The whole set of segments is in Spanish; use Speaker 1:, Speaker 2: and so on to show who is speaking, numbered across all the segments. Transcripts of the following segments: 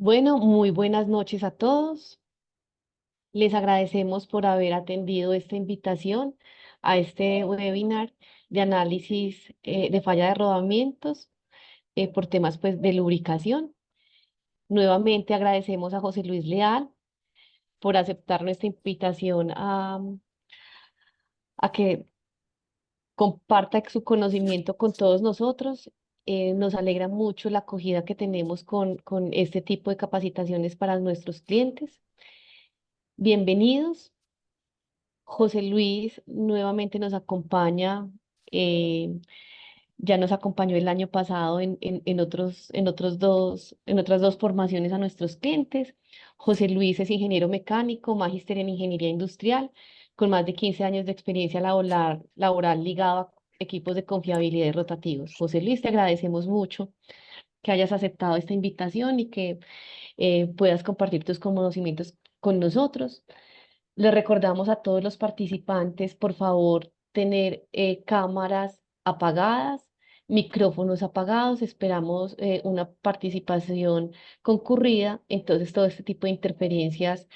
Speaker 1: Bueno, muy buenas noches a todos. Les agradecemos por haber atendido esta invitación a este webinar de análisis de falla de rodamientos por temas pues, de lubricación. Nuevamente agradecemos a José Luis Leal por aceptar nuestra invitación a que comparta su conocimiento con todos nosotros. Nos alegra mucho la acogida que tenemos con este tipo de capacitaciones para nuestros clientes. Bienvenidos. José Luis nuevamente nos acompaña, eh, ya nos acompañó el año pasado en otras dos formaciones a nuestros clientes. José Luis es ingeniero mecánico, magíster en ingeniería industrial, con más de 15 años de experiencia laboral ligado a equipos de confiabilidad y rotativos. José Luis, te agradecemos mucho que hayas aceptado esta invitación y que puedas compartir tus conocimientos con nosotros. Le recordamos a todos los participantes, por favor, tener cámaras apagadas, micrófonos apagados. Esperamos una participación concurrida. Entonces, todo este tipo de interferencias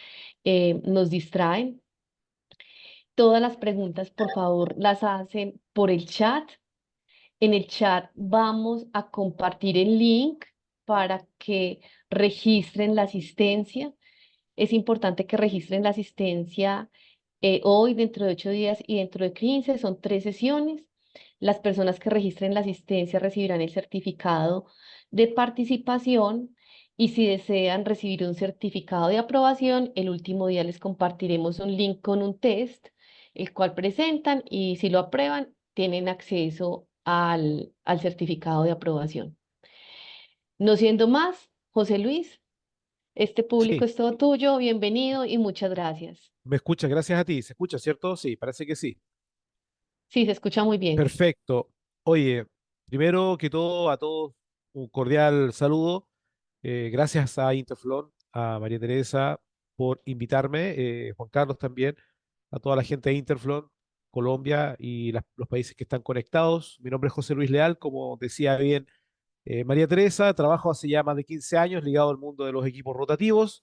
Speaker 1: nos distraen. Todas las preguntas, por favor, las hacen por el chat. En el chat vamos a compartir el link para que registren la asistencia. Es importante que registren la asistencia hoy, dentro de 8 días y dentro de 15. Son 3 sesiones. Las personas que registren la asistencia recibirán el certificado de participación y si desean recibir un certificado de aprobación, el último día les compartiremos un link con un test, el cual presentan y si lo aprueban, tienen acceso al certificado de aprobación. No siendo más, José Luis. Este público
Speaker 2: Sí,
Speaker 1: es todo tuyo, bienvenido y muchas gracias.
Speaker 2: me escucha, gracias a ti. ¿Se escucha, cierto? Sí, parece que sí.
Speaker 1: Sí, se escucha muy bien.
Speaker 2: Perfecto. Oye, primero que todo, a todos un cordial saludo. Gracias a Interflon, a María Teresa por invitarme, Juan Carlos también, a toda la gente de Interflon, Colombia y los países que están conectados. Mi nombre es José Luis Leal, como decía bien María Teresa, trabajo hace ya más de 15 años ligado al mundo de los equipos rotativos.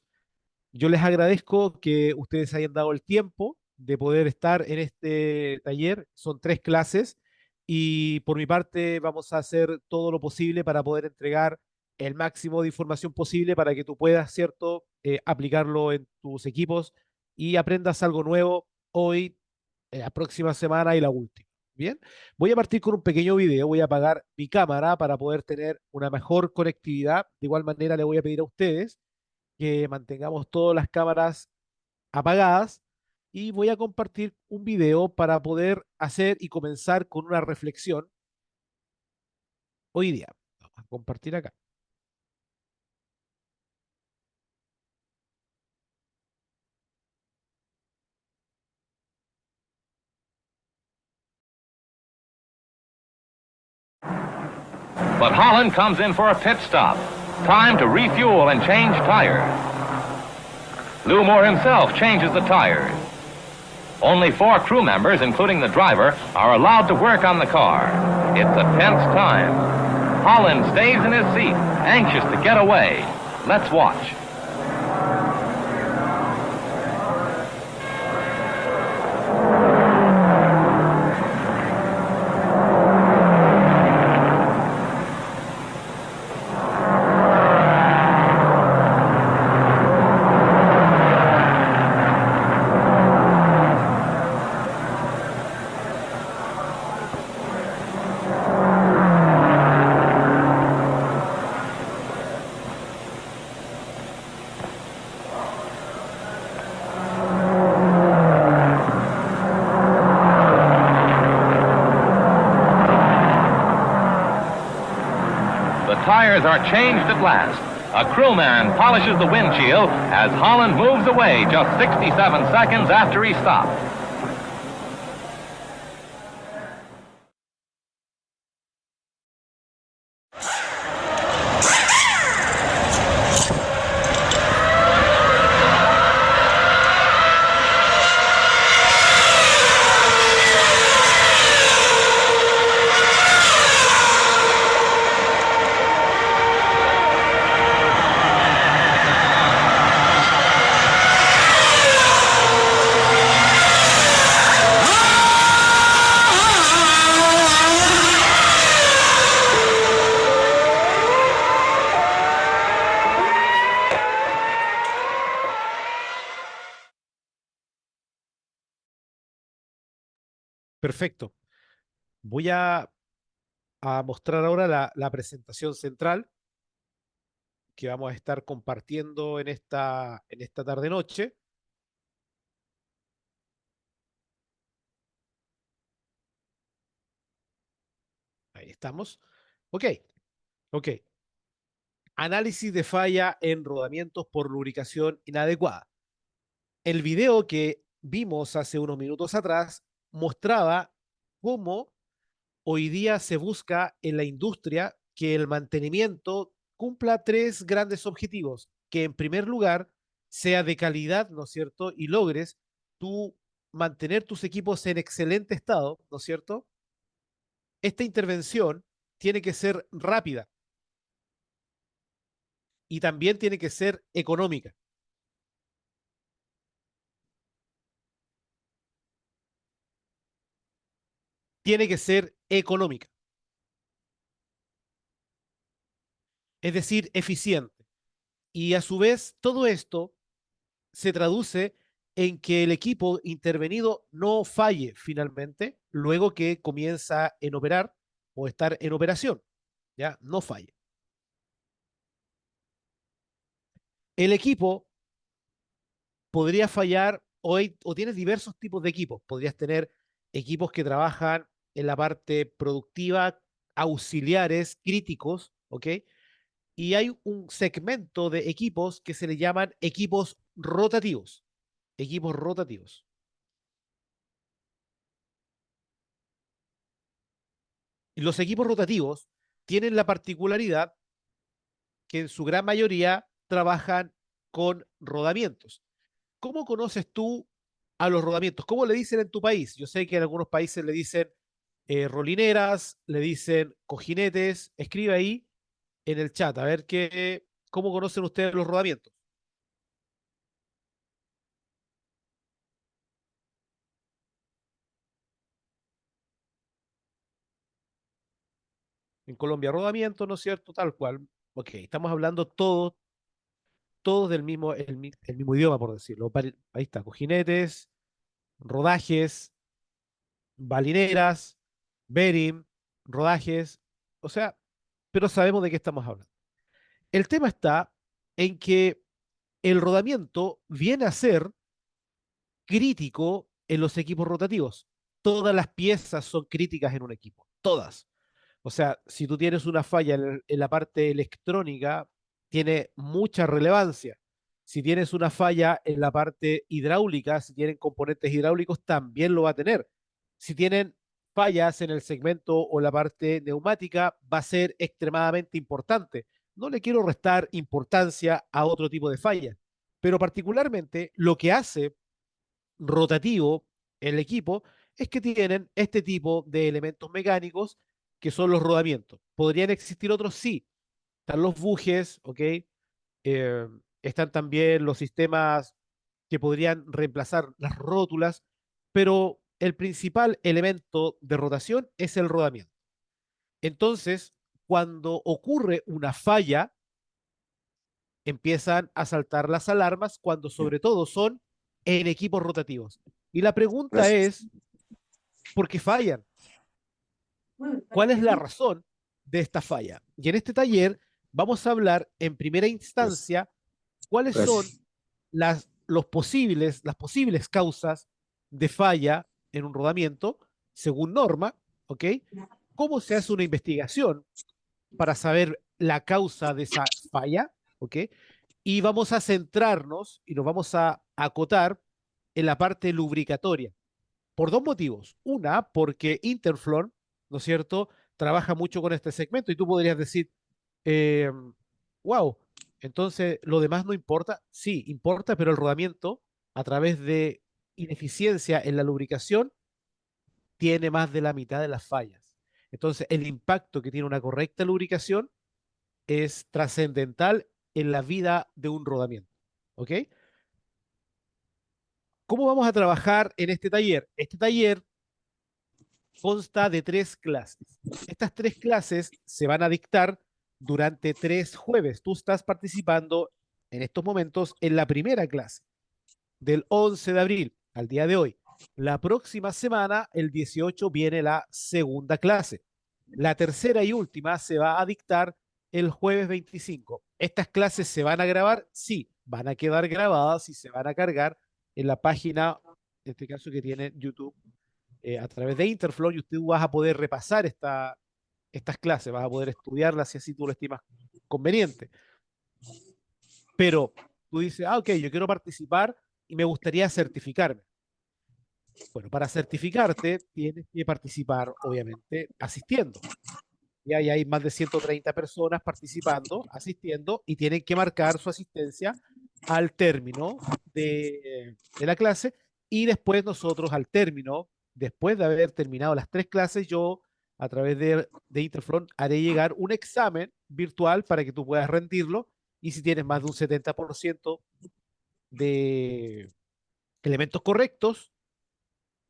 Speaker 2: Yo les agradezco que ustedes hayan dado el tiempo de poder estar en este taller. Son 3 clases y por mi parte vamos a hacer todo lo posible para poder entregar el máximo de información posible para que tú puedas, ¿cierto?, aplicarlo en tus equipos y aprendas algo nuevo hoy, la próxima semana y la última. Bien, voy a partir con un pequeño video. Voy a apagar mi cámara para poder tener una mejor conectividad. De igual manera, le voy a pedir a ustedes que mantengamos todas las cámaras apagadas y voy a compartir un video para poder hacer y comenzar con una reflexión hoy día. Vamos a compartir acá.
Speaker 3: But Holland comes in for a pit stop. Time to refuel and change tires. Lou Moore himself changes the tires. Only 4 crew members, including the driver, are allowed to work on the car. It's a tense time. Holland stays in his seat, anxious to get away. Let's watch. The tires are changed at last. A crewman polishes the windshield as Holland moves away just 67 seconds after he stopped.
Speaker 2: Perfecto. Voy a mostrar ahora la presentación central que vamos a estar compartiendo en esta tarde-noche. Ahí estamos. Ok, ok. Análisis de falla en rodamientos por lubricación inadecuada. El video que vimos hace unos minutos atrás mostraba cómo hoy día se busca en la industria que el mantenimiento cumpla tres grandes objetivos, que en primer lugar sea de calidad, ¿no es cierto? Y logres tú mantener tus equipos en excelente estado, ¿no es cierto? Esta intervención tiene que ser rápida y también tiene que ser económica. Tiene que ser económica, es decir, eficiente. Y a su vez, todo esto se traduce en que el equipo intervenido no falle finalmente luego que comienza en operar o estar en operación, ¿ya? No falle. El equipo podría fallar o tienes diversos tipos de equipos. Podrías tener equipos que trabajan en la parte productiva, auxiliares, críticos, ¿ok? Y hay un segmento de equipos que se le llaman equipos rotativos. Equipos rotativos. Y los equipos rotativos tienen la particularidad que en su gran mayoría trabajan con rodamientos. ¿Cómo conoces tú a los rodamientos? ¿Cómo le dicen en tu país? Yo sé que en algunos países le dicen rolineras, le dicen cojinetes. Escribe ahí en el chat a ver cómo conocen ustedes los rodamientos. En Colombia, rodamientos, ¿no es cierto? Tal cual. Ok, estamos hablando todos del mismo, el mismo idioma, por decirlo. Ahí está, cojinetes, rodajes, balineras, bearing, rodajes, o sea, pero sabemos de qué estamos hablando. El tema está en que el rodamiento viene a ser crítico en los equipos rotativos. Todas las piezas son críticas en un equipo, todas. O sea, si tú tienes una falla en la parte electrónica, tiene mucha relevancia. Si tienes una falla en la parte hidráulica, si tienen componentes hidráulicos, también lo va a tener. Si tienen fallas en el segmento o la parte neumática, va a ser extremadamente importante. No le quiero restar importancia a otro tipo de falla, pero particularmente lo que hace rotativo el equipo es que tienen este tipo de elementos mecánicos que son los rodamientos. ¿Podrían existir otros? Sí. Están los bujes, ¿ok? Están también los sistemas que podrían reemplazar las rótulas, pero el principal elemento de rotación es el rodamiento. Entonces, cuando ocurre una falla, empiezan a saltar las alarmas cuando sobre todo son en equipos rotativos. Y la pregunta
Speaker 4: Gracias.
Speaker 2: es, ¿por qué fallan? ¿Cuál es la razón de esta falla? Y en este taller vamos a hablar en primera instancia cuáles son
Speaker 4: Gracias.
Speaker 2: las posibles causas de falla en un rodamiento según norma, ¿ok? ¿Cómo se hace una investigación para saber la causa de esa falla? ¿Ok? Y vamos a centrarnos y nos vamos a acotar en la parte lubricatoria por dos motivos. Una, porque Interflor, ¿no es cierto?, trabaja mucho con este segmento y tú podrías decir, eh, wow, entonces lo demás no importa. Sí, importa, pero el rodamiento, a través de ineficiencia en la lubricación, tiene más de la mitad de las fallas. Entonces, el impacto que tiene una correcta lubricación es trascendental en la vida de un rodamiento. ¿Ok? ¿Cómo vamos a trabajar en este taller? Este taller consta de tres clases. Estas tres clases se van a dictar durante 3 jueves. Tú estás participando en estos momentos en la primera clase, del 11 de abril al día de hoy. La próxima semana, el 18, viene la segunda clase. La tercera y última se va a dictar el jueves 25. ¿Estas clases se van a grabar? Sí, van a quedar grabadas y se van a cargar en la página, en este caso que tiene YouTube, a través de Interflow, y usted vas a poder repasar estas clases, vas a poder estudiarlas si así tú lo estimas conveniente. Pero tú dices, ok, yo quiero participar y me gustaría certificarme. Bueno, para certificarte tienes que participar, obviamente, asistiendo. Y ahí hay más de 130 personas participando, asistiendo, y tienen que marcar su asistencia al término de la clase. Y después nosotros, al término, después de haber terminado las 3 clases, yo, a través de Interfront, haré llegar un examen virtual para que tú puedas rendirlo. Y si tienes más de un 70% de elementos correctos,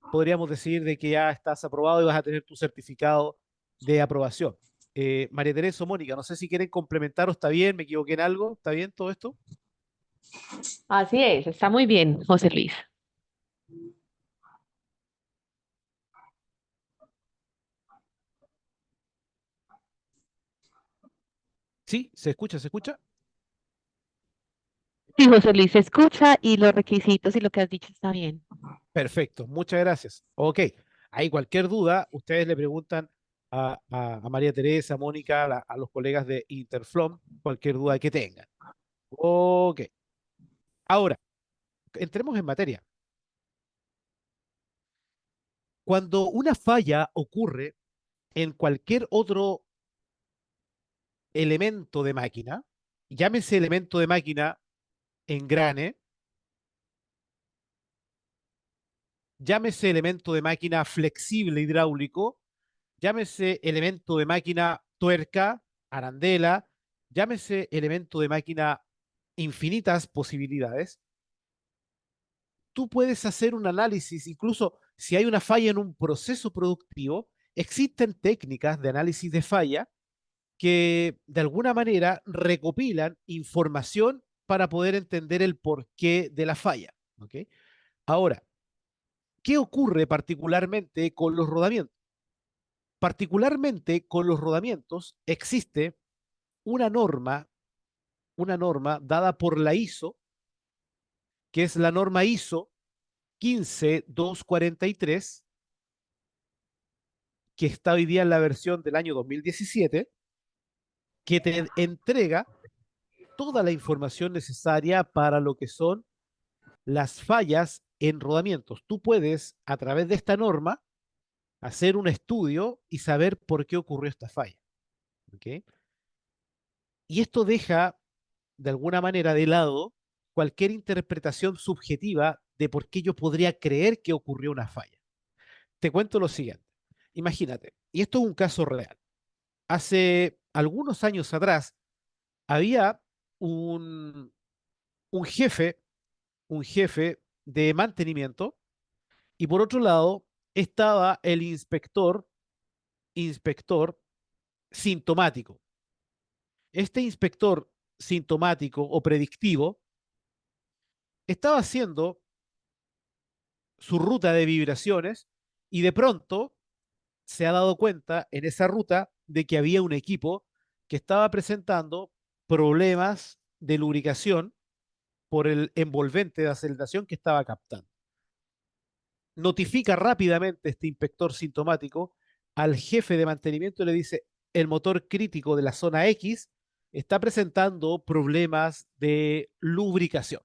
Speaker 2: podríamos decir de que ya estás aprobado y vas a tener tu certificado de aprobación. María Teresa o Mónica, no sé si quieren complementar o está bien, me equivoqué en algo, ¿está bien todo esto?
Speaker 1: Así es, está muy bien, José Luis.
Speaker 2: Sí, se escucha, se escucha.
Speaker 1: Sí, José Luis, se escucha y los requisitos y lo que has dicho está bien.
Speaker 2: Perfecto, muchas gracias. Ok, hay cualquier duda, ustedes le preguntan a María Teresa, a Mónica, a los colegas de Interflom, cualquier duda que tengan. Ok, ahora, entremos en materia. Cuando una falla ocurre en cualquier otro elemento de máquina, llámese elemento de máquina engrane, llámese elemento de máquina flexible hidráulico, llámese elemento de máquina tuerca, arandela, llámese elemento de máquina infinitas posibilidades, tú puedes hacer un análisis, incluso si hay una falla en un proceso productivo, existen técnicas de análisis de falla que de alguna manera recopilan información para poder entender el porqué de la falla. ¿Ok? Ahora, ¿qué ocurre particularmente con los rodamientos? Particularmente con los rodamientos existe una norma, una norma dada por la ISO, que es la norma ISO 15243, que está hoy día en la versión del año 2017, que te entrega toda la información necesaria para lo que son las fallas en rodamientos. Tú puedes, a través de esta norma, hacer un estudio y saber por qué ocurrió esta falla. ¿Ok? Y esto deja, de alguna manera, de lado cualquier interpretación subjetiva de por qué yo podría creer que ocurrió una falla. Te cuento lo siguiente. Imagínate, y esto es un caso real. Hace algunos años atrás había un, un jefe, un jefe de mantenimiento, y por otro lado estaba el inspector sintomático. Este inspector sintomático o predictivo estaba haciendo su ruta de vibraciones y de pronto se ha dado cuenta en esa ruta de que había un equipo que estaba presentando problemas de lubricación por el envolvente de aceleración que estaba captando. Notifica rápidamente este inspector sintomático al jefe de mantenimiento y le dice, el motor crítico de la zona X está presentando problemas de lubricación.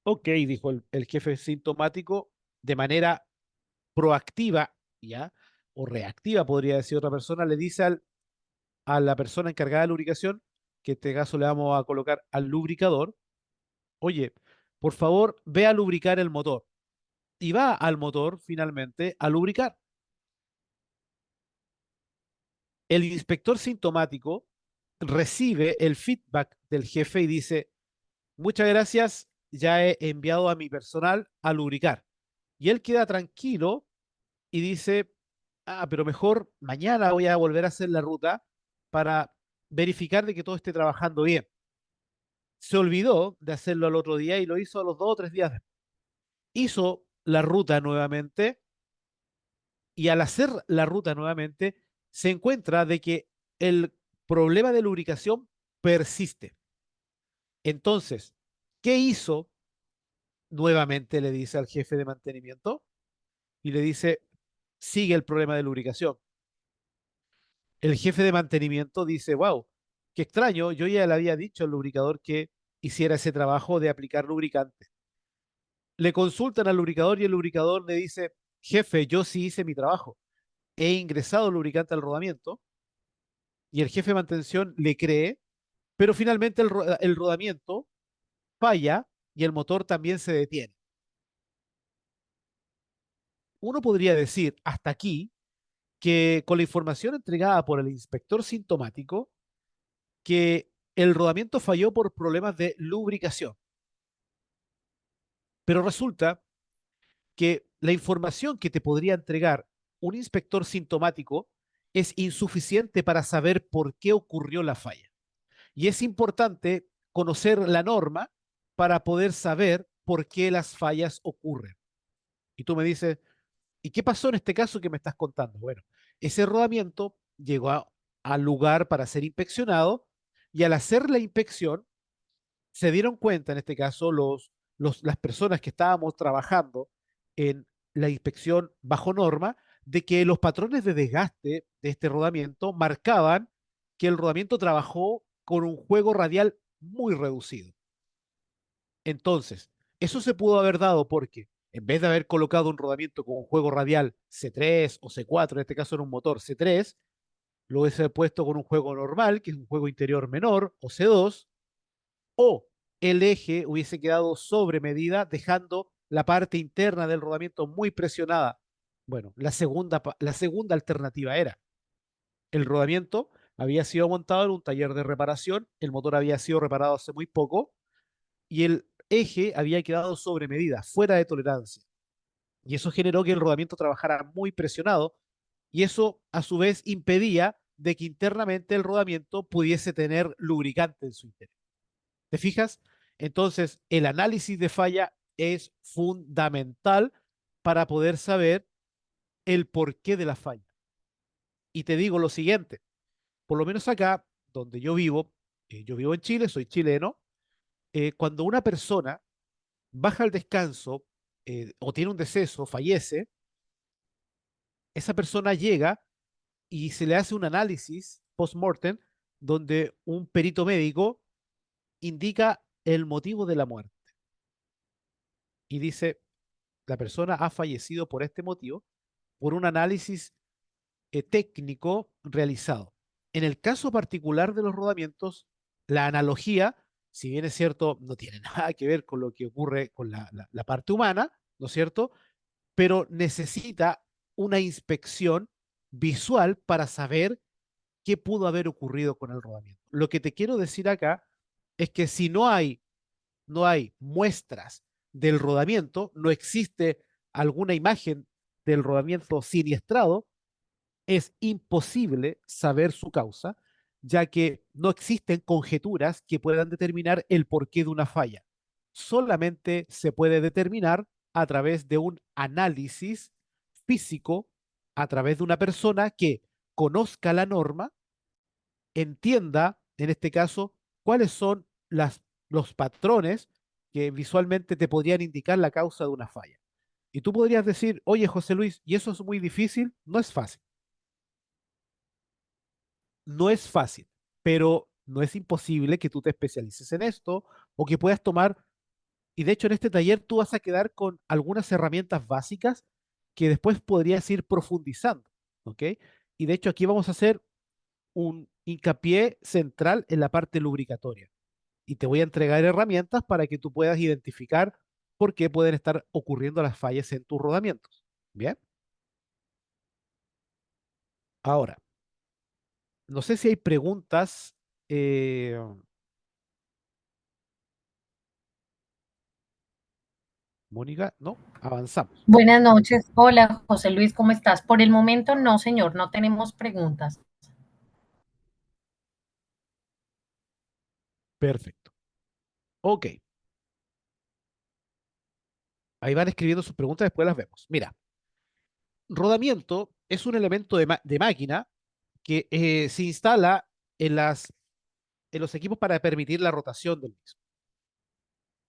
Speaker 2: Ok, dijo el jefe sintomático de manera proactiva, ¿ya? O reactiva, podría decir otra persona, le dice a la persona encargada de lubricación, que en este caso le vamos a colocar al lubricador, oye, por favor, ve a lubricar el motor. Y va al motor finalmente a lubricar. El inspector sintomático recibe el feedback del jefe y dice, muchas gracias, ya he enviado a mi personal a lubricar. Y él queda tranquilo y dice, ah, pero mejor mañana voy a volver a hacer la ruta para verificar de que todo esté trabajando bien. Se olvidó de hacerlo al otro día y lo hizo a los 2 o 3 días después. hizo la ruta nuevamente y al hacer la ruta nuevamente se encuentra de que el problema de lubricación persiste. Entonces, ¿qué hizo? Nuevamente le dice al jefe de mantenimiento y le dice, sigue el problema de lubricación. El jefe de mantenimiento dice, wow, qué extraño, yo ya le había dicho al lubricador que hiciera ese trabajo de aplicar lubricante. Le consultan al lubricador y el lubricador le dice, jefe, yo sí hice mi trabajo, he ingresado lubricante al rodamiento y el jefe de mantención le cree, pero finalmente el rodamiento falla y el motor también se detiene. Uno podría decir hasta aquí que con la información entregada por el inspector sintomático, que el rodamiento falló por problemas de lubricación. Pero resulta que la información que te podría entregar un inspector sintomático es insuficiente para saber por qué ocurrió la falla. Y es importante conocer la norma para poder saber por qué las fallas ocurren. Y tú me dices, ¿y qué pasó en este caso que me estás contando? Bueno, ese rodamiento llegó al lugar para ser inspeccionado y al hacer la inspección se dieron cuenta, en este caso, las personas que estábamos trabajando en la inspección bajo norma, de que los patrones de desgaste de este rodamiento marcaban que el rodamiento trabajó con un juego radial muy reducido. Entonces, eso se pudo haber dado porque en vez de haber colocado un rodamiento con un juego radial C3 o C4, en este caso en un motor C3, lo hubiese puesto con un juego normal, que es un juego interior menor, o C2, o el eje hubiese quedado sobre medida, dejando la parte interna del rodamiento muy presionada. Bueno, la segunda alternativa era el rodamiento había sido montado en un taller de reparación, el motor había sido reparado hace muy poco y el eje había quedado sobre medida, fuera de tolerancia. Y eso generó que el rodamiento trabajara muy presionado y eso a su vez impedía de que internamente el rodamiento pudiese tener lubricante en su interior. ¿Te fijas? Entonces, el análisis de falla es fundamental para poder saber el porqué de la falla. Y te digo lo siguiente, por lo menos acá donde yo vivo en Chile, soy chileno, cuando una persona baja al descanso o tiene un deceso, fallece, esa persona llega y se le hace un análisis post-mortem donde un perito médico indica el motivo de la muerte y dice, la persona ha fallecido por este motivo, por un análisis técnico realizado. En el caso particular de los rodamientos, la analogía, si bien es cierto, no tiene nada que ver con lo que ocurre con la parte humana, ¿no es cierto? Pero necesita una inspección visual para saber qué pudo haber ocurrido con el rodamiento. Lo que te quiero decir acá es que si no hay muestras del rodamiento, no existe alguna imagen del rodamiento siniestrado, es imposible saber su causa, ya que no existen conjeturas que puedan determinar el porqué de una falla. Solamente se puede determinar a través de un análisis físico, a través de una persona que conozca la norma, entienda, en este caso, cuáles son los patrones que visualmente te podrían indicar la causa de una falla. Y tú podrías decir, oye, José Luis, ¿y eso es muy difícil? No es fácil. No es fácil, pero no es imposible que tú te especialices en esto o que puedas tomar, y de hecho en este taller tú vas a quedar con algunas herramientas básicas que después podrías ir profundizando, ¿ok? Y de hecho aquí vamos a hacer un hincapié central en la parte lubricatoria y te voy a entregar herramientas para que tú puedas identificar por qué pueden estar ocurriendo las fallas en tus rodamientos. Bien, ahora, no sé si hay preguntas. eh, Mónica, no, avanzamos.
Speaker 4: Buenas noches. Hola, José Luis, ¿cómo estás? Por el momento no, señor, no tenemos preguntas.
Speaker 2: Perfecto. Ok, Ahí van escribiendo sus preguntas, después las vemos. Mira, rodamiento es un elemento de máquina que se instala en en los equipos para permitir la rotación del mismo.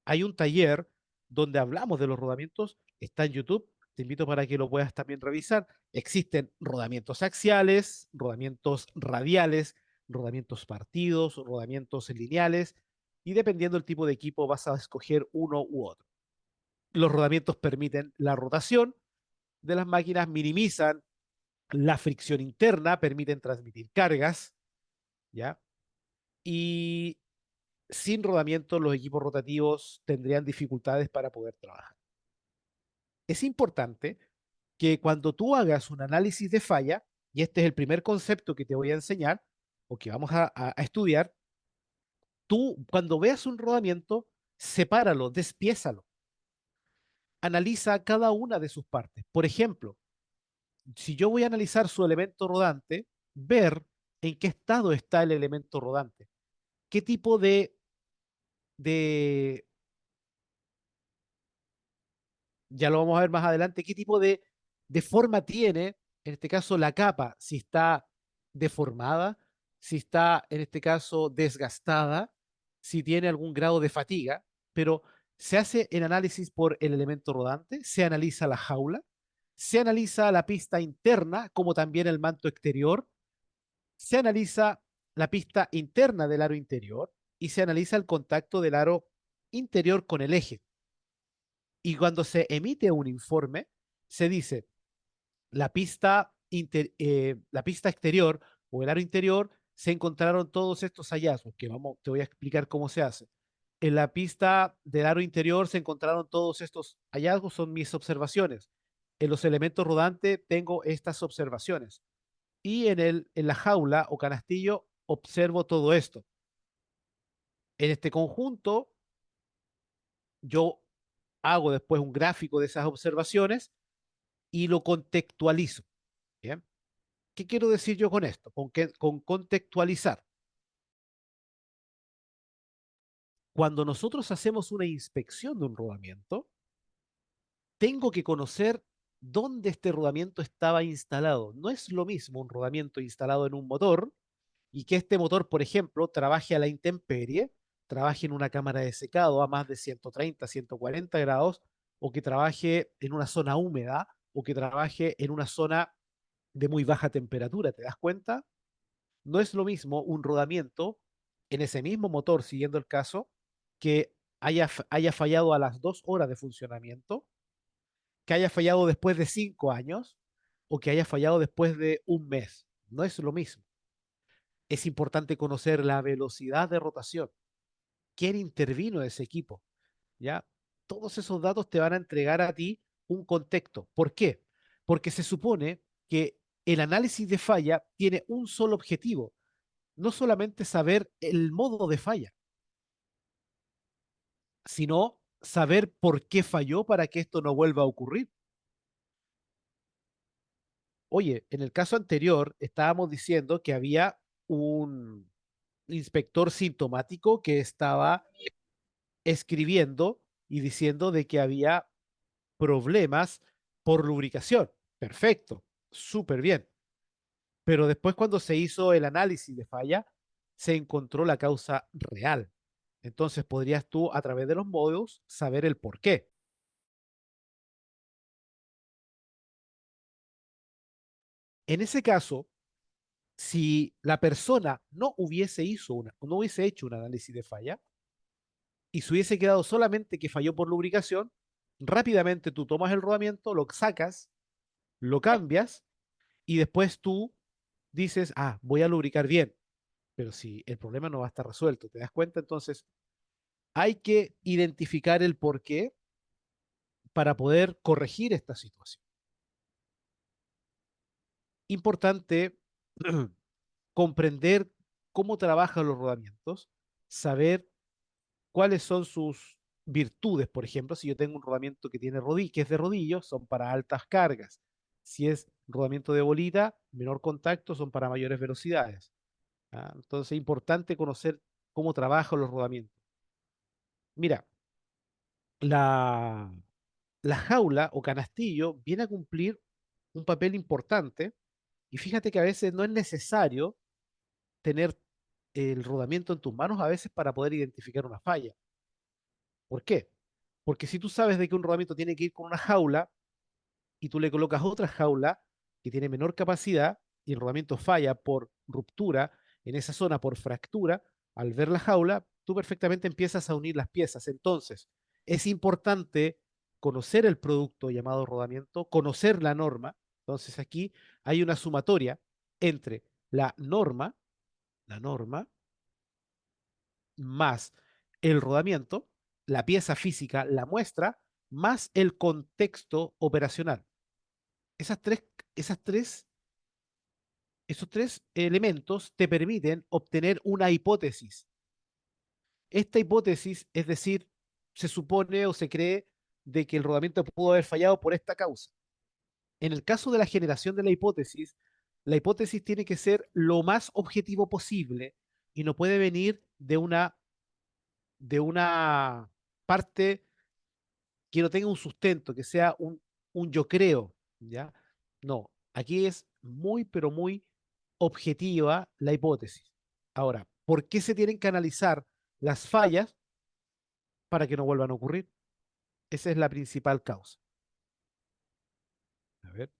Speaker 2: Hay un taller donde hablamos de los rodamientos, está en YouTube, te invito para que lo puedas también revisar. Existen rodamientos axiales, rodamientos radiales, rodamientos partidos, rodamientos lineales, y dependiendo del tipo de equipo vas a escoger uno u otro. Los rodamientos permiten la rotación de las máquinas, minimizan la fricción interna, permiten transmitir cargas, ¿ya? Y sin rodamiento los equipos rotativos tendrían dificultades para poder trabajar. Es importante que cuando tú hagas un análisis de falla, y este es el primer concepto que te voy a enseñar o que vamos a estudiar, tú cuando veas un rodamiento, sepáralo, despiézalo, analiza cada una de sus partes. Por ejemplo, si yo voy a analizar su elemento rodante, ver en qué estado está el elemento rodante, qué tipo de ya lo vamos a ver más adelante, qué tipo de forma tiene, en este caso, la capa, si está deformada, si está, en este caso, desgastada, si tiene algún grado de fatiga, pero se hace el análisis por el elemento rodante, se analiza la jaula, se analiza la pista interna, como también el manto exterior, se analiza la pista interna del aro interior y se analiza el contacto del aro interior con el eje. Y cuando se emite un informe, se dice la pista exterior o el aro interior, se encontraron todos estos hallazgos, que te voy a explicar cómo se hace. En la pista del aro interior se encontraron todos estos hallazgos, son mis observaciones. En los elementos rodantes tengo estas observaciones. Y en la jaula o canastillo observo todo esto. En este conjunto, yo hago después un gráfico de esas observaciones y lo contextualizo. ¿Bien? ¿Qué quiero decir yo con esto? Con contextualizar. Cuando nosotros hacemos una inspección de un rodamiento, tengo que conocer dónde este rodamiento estaba instalado. No es lo mismo un rodamiento instalado en un motor y que este motor, por ejemplo, trabaje a la intemperie, trabaje en una cámara de secado a más de 130, 140 grados, o que trabaje en una zona húmeda, o que trabaje en una zona de muy baja temperatura. ¿Te das cuenta? No es lo mismo un rodamiento en ese mismo motor, siguiendo el caso, que haya fallado a las 2 horas de funcionamiento, que haya fallado después de 5 años o que haya fallado después de un mes. No es lo mismo. Es importante conocer la velocidad de rotación, quién intervino en ese equipo, ¿ya? Todos esos datos te van a entregar a ti un contexto. ¿Por qué? Porque se supone que el análisis de falla tiene un solo objetivo, no solamente saber el modo de falla, sino saber por qué falló para que esto no vuelva a ocurrir. Oye, en el caso anterior estábamos diciendo que había un inspector sintomático que estaba escribiendo y diciendo de que había problemas por lubricación. Perfecto, súper bien. Pero después cuando se hizo el análisis de falla, se encontró la causa real. Entonces podrías tú a través de los módulos saber el por qué. En ese caso, si la persona no hubiese hecho un análisis de falla y se hubiese quedado solamente que falló por lubricación, rápidamente tú tomas el rodamiento, lo sacas, lo cambias y después tú dices, ah, voy a lubricar bien, pero si el problema no va a estar resuelto, ¿te das cuenta? Entonces, hay que identificar el por qué para poder corregir esta situación. Importante comprender cómo trabajan los rodamientos, saber cuáles son sus virtudes. Por ejemplo, si yo tengo un rodamiento que es de rodillo, son para altas cargas. Si es rodamiento de bolita, menor contacto, son para mayores velocidades. ¿Ah? Entonces es importante conocer cómo trabajan los rodamientos. Mira, la, la jaula o canastillo viene a cumplir un papel importante y fíjate que a veces no es necesario tener el rodamiento en tus manos a veces para poder identificar una falla. ¿Por qué? Porque si tú sabes de que un rodamiento tiene que ir con una jaula y tú le colocas otra jaula que tiene menor capacidad y el rodamiento falla por ruptura en esa zona, por fractura, al ver la jaula, tú perfectamente empiezas a unir las piezas. Entonces, es importante conocer el producto llamado rodamiento, conocer la norma. Entonces, aquí hay una sumatoria entre la norma más el rodamiento, la pieza física, la muestra, más el contexto operacional. Esas tres, esas tres, esos tres elementos te permiten obtener una hipótesis. Esta hipótesis, es decir, se supone o se cree de que el rodamiento pudo haber fallado por esta causa. En el caso de la generación de la hipótesis tiene que ser lo más objetivo posible y no puede venir de una parte que no tenga un sustento, que sea un yo creo, ¿ya? No, aquí es muy, pero muy objetiva la hipótesis. Ahora, ¿por qué se tienen que analizar las fallas para que no vuelvan a ocurrir? Esa es la principal causa. A ver,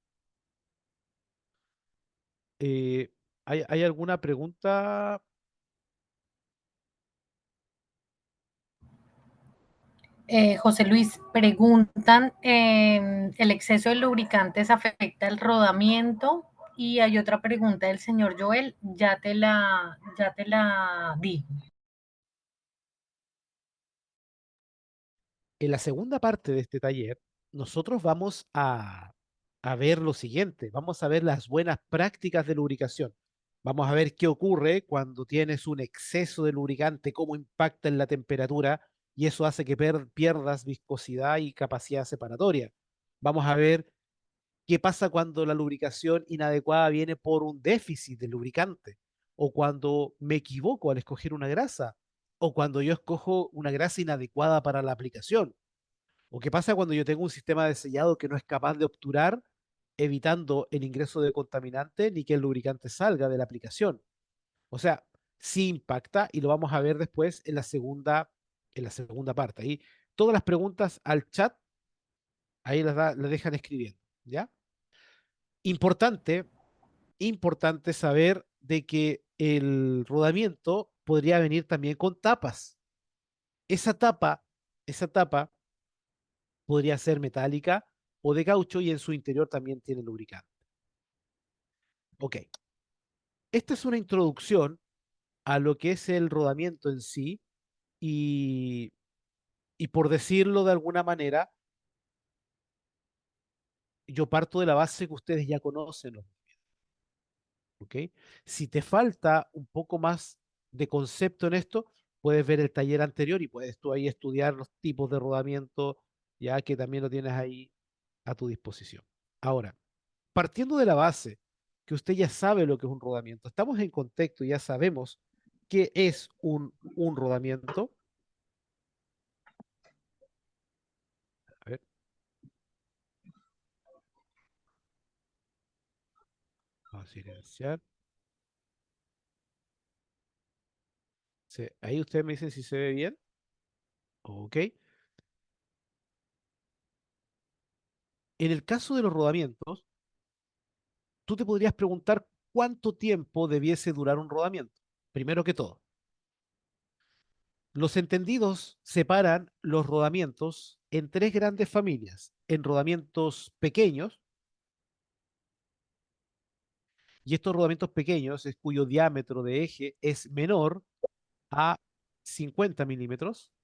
Speaker 2: ¿hay alguna pregunta?
Speaker 4: José Luis, preguntan, ¿el exceso de lubricantes afecta el rodamiento? Y hay otra pregunta del señor Joel, ya te la di.
Speaker 2: En la segunda parte de este taller, nosotros vamos a ver lo siguiente, vamos a ver las buenas prácticas de lubricación. Vamos a ver qué ocurre cuando tienes un exceso de lubricante, cómo impacta en la temperatura y eso hace que pierdas viscosidad y capacidad separatoria. Vamos a ver qué pasa cuando la lubricación inadecuada viene por un déficit de lubricante o cuando me equivoco al escoger una grasa o cuando yo escojo una grasa inadecuada para la aplicación. ¿O qué pasa cuando yo tengo un sistema de sellado que no es capaz de obturar, evitando el ingreso de contaminante ni que el lubricante salga de la aplicación? O sea, sí impacta y lo vamos a ver después en la segunda parte. Ahí todas las preguntas al chat, ahí las dejan escribiendo, ¿ya? Importante, importante saber de que el rodamiento podría venir también con tapas. Esa tapa, esa tapa podría ser metálica o de caucho y en su interior también tiene lubricante. Ok, esta es una introducción a lo que es el rodamiento en sí y, y por decirlo de alguna manera, yo parto de la base que ustedes ya conocen, ¿no? ¿Ok? Si te falta un poco más de concepto en esto, puedes ver el taller anterior y puedes tú ahí estudiar los tipos de rodamiento, ya que también lo tienes ahí a tu disposición. Ahora, partiendo de la base que usted ya sabe lo que es un rodamiento, estamos en contexto, ya sabemos qué es un rodamiento. A ver, vamos a silenciar. Ahí ustedes me dicen si se ve bien. Ok. En el caso de los rodamientos, tú te podrías preguntar cuánto tiempo debiese durar un rodamiento. Primero que todo, los entendidos separan los rodamientos en tres grandes familias, en rodamientos pequeños, y estos rodamientos pequeños es cuyo diámetro de eje es menor a 50 milímetros,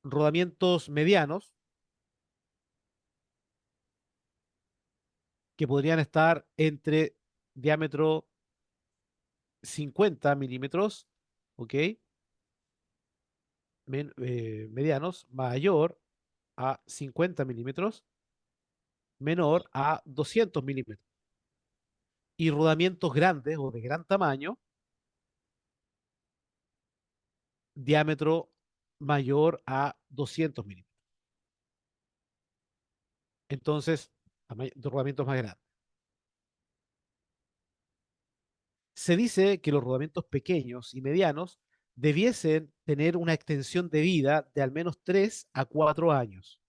Speaker 2: rodamientos medianos, que podrían estar entre diámetro 50 milímetros, ¿ok? Medianos, mayor a 50 milímetros, menor a 200 milímetros. Y rodamientos grandes o de gran tamaño, diámetro mayor a 200 milímetros. entonces de rodamientos más grandes. Se dice que los rodamientos pequeños y medianos debiesen tener una extensión de vida de al menos 3 a 4 años.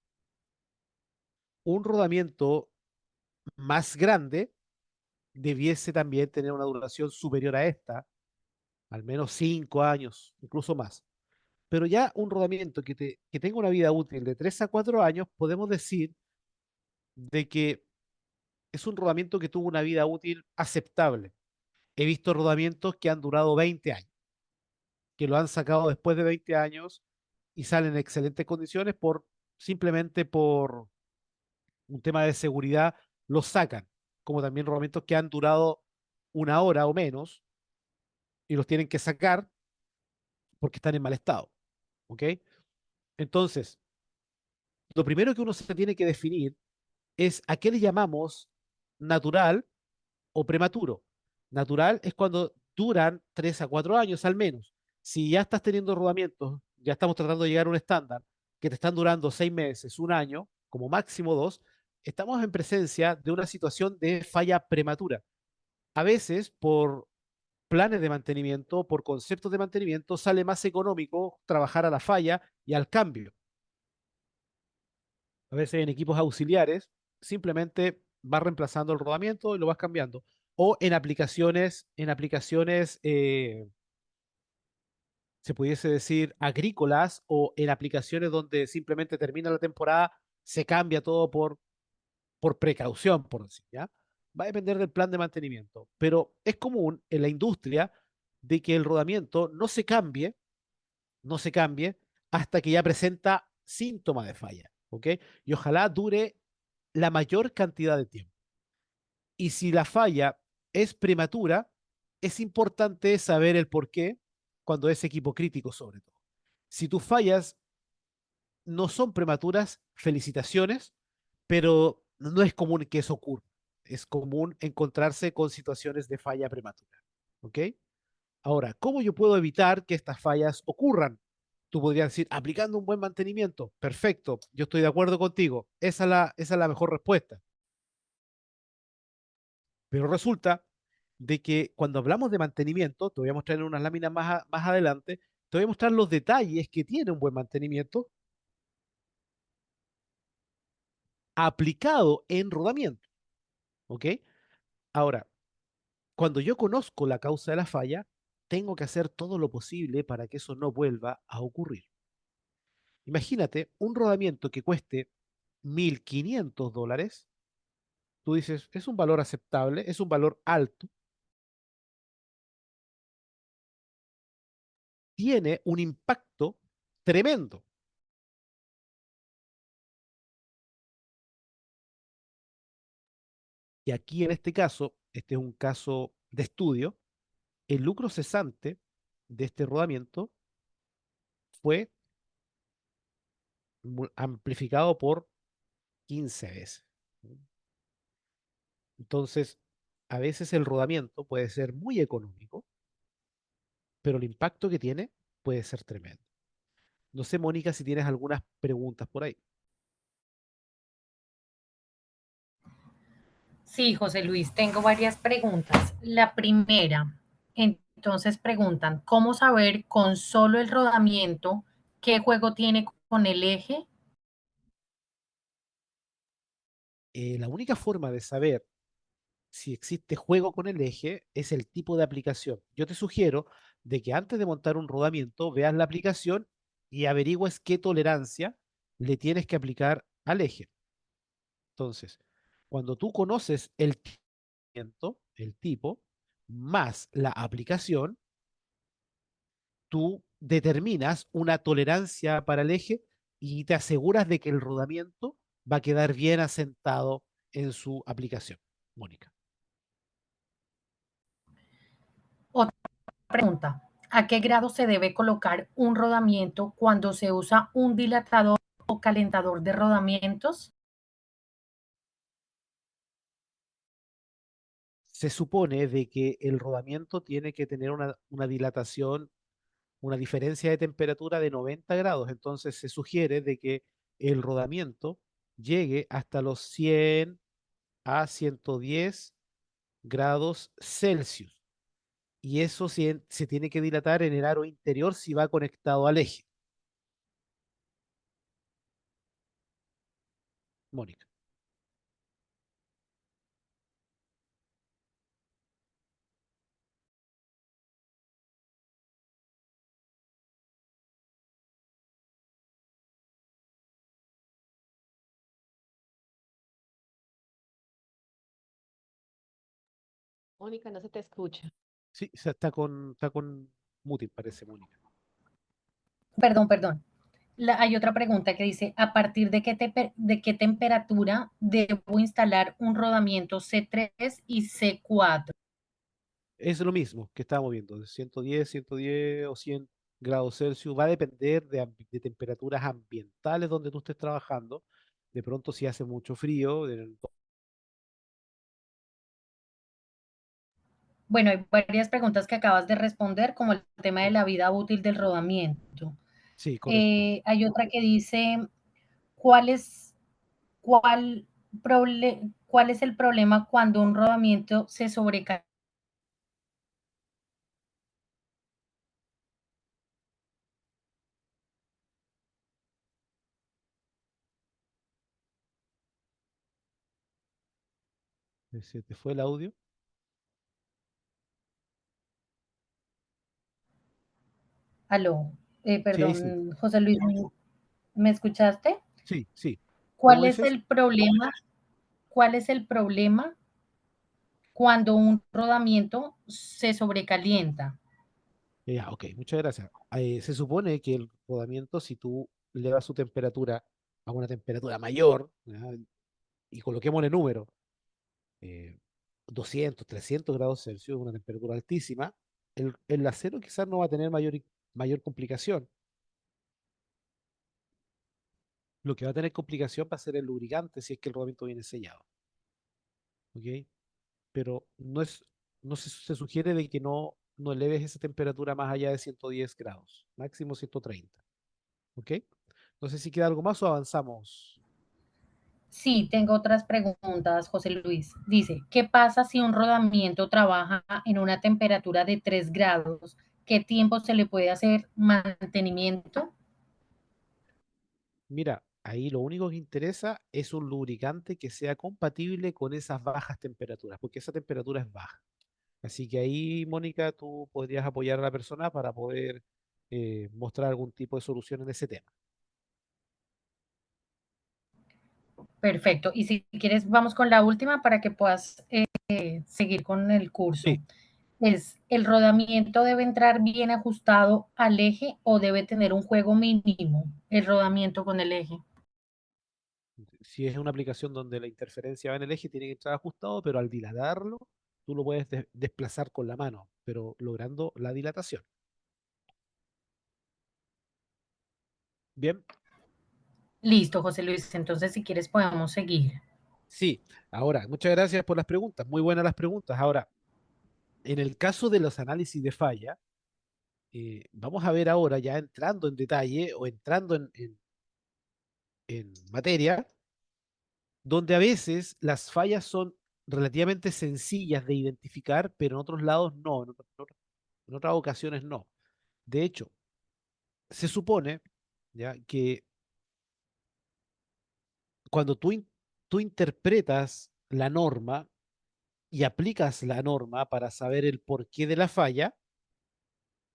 Speaker 2: Un rodamiento más grande debiese también tener una duración superior a esta, al menos 5 años, incluso más. Pero ya un rodamiento que tenga una vida útil de 3 a 4 años, podemos decir de que es un rodamiento que tuvo una vida útil aceptable. He visto rodamientos que han durado 20 años, que lo han sacado después de 20 años y salen en excelentes condiciones simplemente por un tema de seguridad, los sacan, como también rodamientos que han durado 1 hora o menos y los tienen que sacar porque están en mal estado. ¿Ok? Entonces, lo primero que uno se tiene que definir es a qué le llamamos natural o prematuro. Natural es cuando duran 3 a 4 años al menos. Si ya estás teniendo rodamientos, ya estamos tratando de llegar a un estándar que te están durando 6 meses, 1 año, como máximo 2, estamos en presencia de una situación de falla prematura. A veces, por planes de mantenimiento, por conceptos de mantenimiento, sale más económico trabajar a la falla y al cambio. A veces en equipos auxiliares, simplemente vas reemplazando el rodamiento y lo vas cambiando. O en aplicaciones, se pudiese decir, agrícolas o en aplicaciones donde simplemente termina la temporada, se cambia todo por precaución, por decir, ¿ya? Va a depender del plan de mantenimiento. Pero es común en la industria de que el rodamiento no se cambie hasta que ya presenta síntomas de falla, ¿ok? Y ojalá dure la mayor cantidad de tiempo. Y si la falla es prematura, es importante saber el por qué cuando es equipo crítico sobre todo. Si tus fallas no son prematuras, felicitaciones, pero no es común que eso ocurra. Es común encontrarse con situaciones de falla prematura. ¿Ok? Ahora, ¿cómo yo puedo evitar que estas fallas ocurran? Tú podrías decir, aplicando un buen mantenimiento. Perfecto, yo estoy de acuerdo contigo. Esa es la mejor respuesta. Pero resulta de que cuando hablamos de mantenimiento, te voy a mostrar en unas láminas más adelante, te voy a mostrar los detalles que tiene un buen mantenimiento aplicado en rodamiento. ¿Ok? Ahora, cuando yo conozco la causa de la falla, tengo que hacer todo lo posible para que eso no vuelva a ocurrir. Imagínate un rodamiento que cueste $1.500. Tú dices, es un valor aceptable, es un valor alto, tiene un impacto tremendo. Y aquí en este caso, este es un caso de estudio, el lucro cesante de este rodamiento fue amplificado por 15 veces. Entonces, a veces el rodamiento puede ser muy económico, pero el impacto que tiene puede ser tremendo. No sé, Mónica, si tienes algunas preguntas por ahí.
Speaker 4: Sí, José Luis, tengo varias preguntas. La primera, entonces preguntan, ¿cómo saber con solo el rodamiento qué juego tiene con el eje?
Speaker 2: La única forma de saber si existe juego con el eje es el tipo de aplicación. Yo te sugiero de que antes de montar un rodamiento veas la aplicación y averigües qué tolerancia le tienes que aplicar al eje. Entonces, cuando tú conoces el tipo, más la aplicación, tú determinas una tolerancia para el eje y te aseguras de que el rodamiento va a quedar bien asentado en su aplicación. Mónica.
Speaker 4: Otra pregunta, ¿a qué grado se debe colocar un rodamiento cuando se usa un dilatador o calentador de rodamientos?
Speaker 2: Se supone de que el rodamiento tiene que tener una dilatación, una diferencia de temperatura de 90 grados. Entonces se sugiere de que el rodamiento llegue hasta los 100 a 110 grados Celsius. Y eso se tiene que dilatar en el aro interior si va conectado al eje. Mónica.
Speaker 1: Mónica, no se te escucha.
Speaker 2: Sí, está con muting, parece, Mónica.
Speaker 4: Perdón. Hay otra pregunta que dice, ¿a partir de qué temperatura debo instalar un rodamiento C3 y C4?
Speaker 2: Es lo mismo que estábamos viendo, de 110 o 100 grados Celsius. Va a depender de temperaturas ambientales donde tú estés trabajando. De pronto, si hace mucho frío,
Speaker 4: Bueno, hay varias preguntas que acabas de responder, como el tema de
Speaker 2: sí,
Speaker 4: la vida útil del rodamiento.
Speaker 2: sí, correcto.
Speaker 4: Hay otra que dice, ¿cuál es, cuál es el problema cuando un rodamiento se sobrecalienta?
Speaker 2: ¿Se te fue el audio?
Speaker 4: Aló,
Speaker 2: Sí, sí,
Speaker 4: perdón, José Luis, ¿me escuchaste?
Speaker 2: sí, sí. ¿Cómo
Speaker 4: ¿Cuál es
Speaker 2: dices?
Speaker 4: el problema? ¿Cuál es el problema cuando un rodamiento se sobrecalienta?
Speaker 2: Ya, ok, muchas gracias. Se supone que el rodamiento, si tú le das su temperatura a una temperatura mayor, ¿ya? Y coloquémosle número, eh, 200, 300 grados Celsius, una temperatura altísima, el acero quizás no va a tener mayor complicación. Lo que va a tener complicación va a ser el lubricante si es que el rodamiento viene sellado. ¿Ok? Pero no se sugiere de que no eleves esa temperatura más allá de 110 grados, máximo 130. ¿Ok? No sé si queda algo más o avanzamos.
Speaker 4: Sí, tengo otras preguntas, José Luis. Dice, ¿qué pasa si un rodamiento trabaja en una temperatura de 3 grados? ¿Qué tiempo se le puede hacer mantenimiento?
Speaker 2: Mira, ahí lo único que interesa es un lubricante que sea compatible con esas bajas temperaturas, porque esa temperatura es baja. Así que ahí, Mónica, tú podrías apoyar a la persona para poder mostrar algún tipo de solución en ese tema.
Speaker 4: Perfecto. Y si quieres, vamos con la última para que puedas seguir con el curso.
Speaker 2: Sí,
Speaker 4: Es, ¿el rodamiento debe entrar bien ajustado al eje o debe tener un juego mínimo el rodamiento con el eje?
Speaker 2: si es una aplicación donde la interferencia va en el eje, tiene que estar ajustado, pero al dilatarlo, tú lo puedes desplazar con la mano, pero logrando la dilatación. Bien,
Speaker 4: Listo, José Luis. Entonces, si quieres, podemos seguir.
Speaker 2: sí. Ahora, muchas gracias por las preguntas. Muy buenas las preguntas. Ahora, en el caso de los análisis de falla, vamos a ver ahora, ya entrando en detalle o entrando en materia, donde a veces las fallas son relativamente sencillas de identificar, pero en otros lados no, en otras ocasiones no. De hecho, se supone ya que cuando tú interpretas la norma y aplicas la norma para saber el porqué de la falla,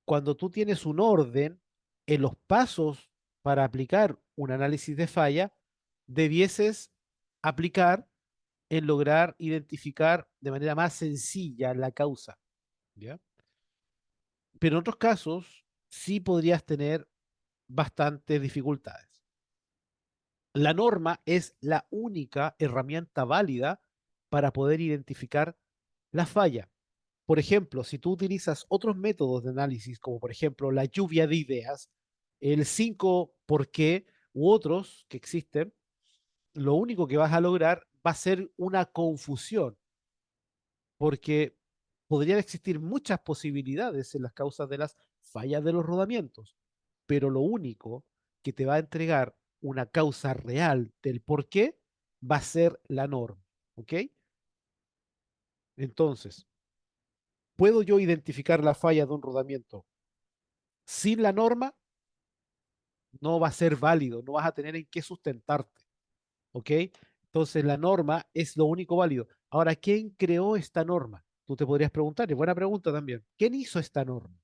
Speaker 2: cuando tú tienes un orden en los pasos para aplicar un análisis de falla, debieses aplicar en lograr identificar de manera más sencilla la causa, ¿ya? Pero en otros casos sí podrías tener bastantes dificultades. La norma es la única herramienta válida para poder identificar la falla. Por ejemplo, si tú utilizas otros métodos de análisis, como por ejemplo la lluvia de ideas, el 5 por qué u otros que existen, lo único que vas a lograr va a ser una confusión, porque podrían existir muchas posibilidades en las causas de las fallas de los rodamientos, pero lo único que te va a entregar una causa real del por qué, va a ser la norma. ¿Ok? Entonces, ¿puedo yo identificar la falla de un rodamiento sin la norma? No va a ser válido, no vas a tener en qué sustentarte. ¿Ok? Entonces, la norma es lo único válido. Ahora, ¿quién creó esta norma? Tú te podrías preguntar, y buena pregunta también. ¿Quién hizo esta norma?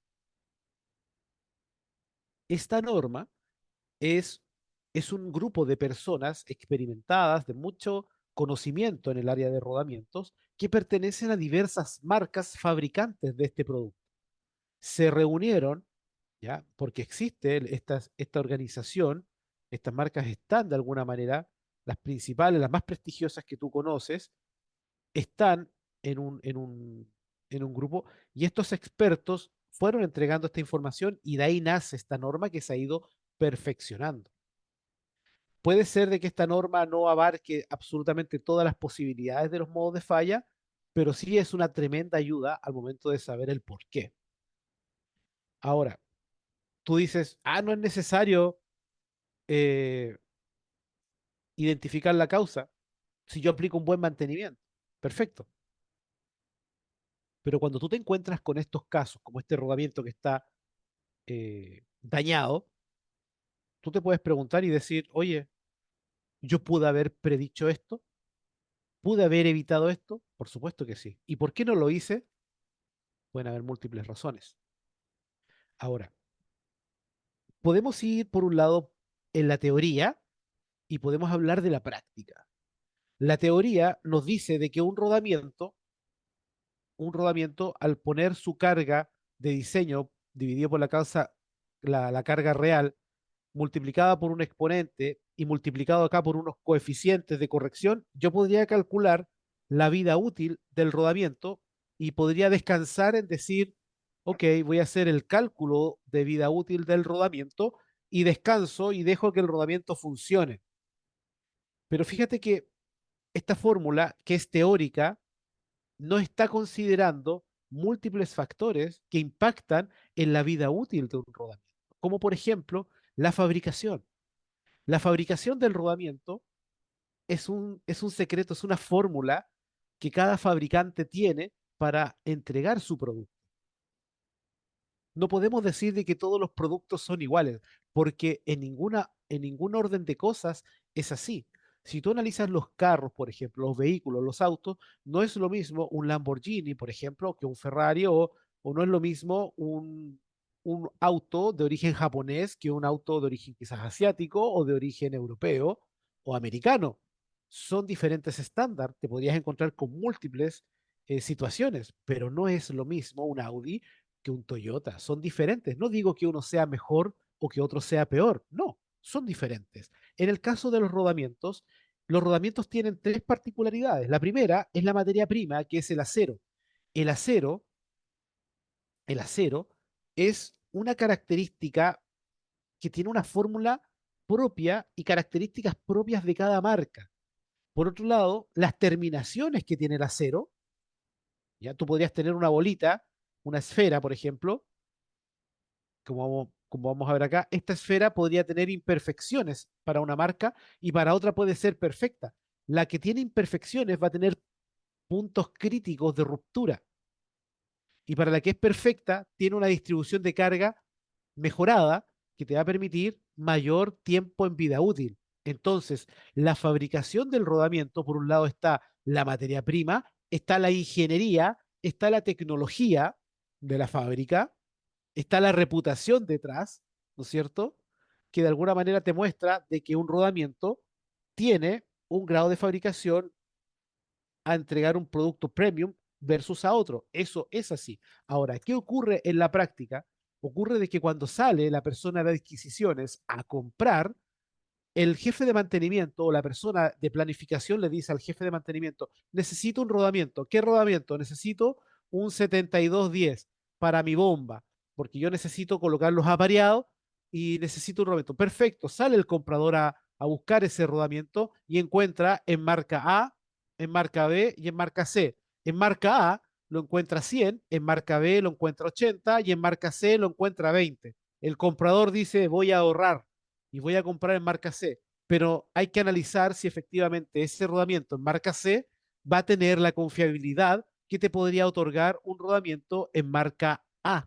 Speaker 2: Esta norma es, es un grupo de personas experimentadas de mucho conocimiento en el área de rodamientos que pertenecen a diversas marcas fabricantes de este producto. Se reunieron, ¿ya? Porque existe esta organización, estas marcas están de alguna manera, las principales, las más prestigiosas que tú conoces, están en un grupo y estos expertos fueron entregando esta información y de ahí nace esta norma que se ha ido perfeccionando. Puede ser de que esta norma no abarque absolutamente todas las posibilidades de los modos de falla, pero sí es una tremenda ayuda al momento de saber el por qué. Ahora, tú dices, no es necesario eh, identificar la causa si yo aplico un buen mantenimiento. Perfecto. Pero cuando tú te encuentras con estos casos, como este rodamiento que está dañado, tú te puedes preguntar y decir, oye, ¿yo pude haber predicho esto? ¿Pude haber evitado esto? Por supuesto que sí. ¿Y por qué no lo hice? Pueden haber múltiples razones. Ahora, podemos ir por un lado en la teoría y podemos hablar de la práctica. La teoría nos dice de que un rodamiento al poner su carga de diseño dividido por la carga real, multiplicada por un exponente y multiplicado acá por unos coeficientes de corrección, yo podría calcular la vida útil del rodamiento y podría descansar en decir, ok, voy a hacer el cálculo de vida útil del rodamiento y descanso y dejo que el rodamiento funcione. Pero fíjate que esta fórmula, que es teórica, no está considerando múltiples factores que impactan en la vida útil de un rodamiento, como por ejemplo la fabricación. La fabricación del rodamiento es un secreto, es una fórmula que cada fabricante tiene para entregar su producto. No podemos decir de que todos los productos son iguales, porque en ningún orden de cosas es así. Si tú analizas los carros, por ejemplo, los vehículos, los autos, no es lo mismo un Lamborghini, por ejemplo, que un Ferrari, o no es lo mismo un auto de origen japonés que un auto de origen quizás asiático o de origen europeo o americano. Son diferentes estándares, te podrías encontrar con múltiples situaciones, pero no es lo mismo un Audi que un Toyota. Son diferentes. No digo que uno sea mejor o que otro sea peor. No, son diferentes. En el caso de los rodamientos tienen tres particularidades. La primera es la materia prima, que es el acero. El acero, el acero es una característica que tiene una fórmula propia y características propias de cada marca. Por otro lado, las terminaciones que tiene el acero, ya tú podrías tener una bolita, una esfera, por ejemplo, como vamos a ver acá, esta esfera podría tener imperfecciones para una marca y para otra puede ser perfecta. La que tiene imperfecciones va a tener puntos críticos de ruptura y para la que es perfecta tiene una distribución de carga mejorada que te va a permitir mayor tiempo en vida útil. Entonces, la fabricación del rodamiento, por un lado está la materia prima, está la ingeniería, está la tecnología de la fábrica, está la reputación detrás, ¿no es cierto? Que de alguna manera te muestra de que un rodamiento tiene un grado de fabricación a entregar un producto premium versus a otro. Eso es así. Ahora, ¿qué ocurre en la práctica? Ocurre de que cuando sale la persona de adquisiciones a comprar, el jefe de mantenimiento o la persona de planificación le dice al jefe de mantenimiento, necesito un rodamiento. ¿Qué rodamiento? Necesito un 7210 para mi bomba, porque yo necesito colocar los apareados y necesito un rodamiento. Perfecto, sale el comprador a buscar ese rodamiento y encuentra en marca A, en marca B y en marca C. En marca A lo encuentra 100, en marca B lo encuentra 80 y en marca C lo encuentra 20. El comprador dice, voy a ahorrar y voy a comprar en marca C. pero hay que analizar si efectivamente ese rodamiento en marca C va a tener la confiabilidad que te podría otorgar un rodamiento en marca A.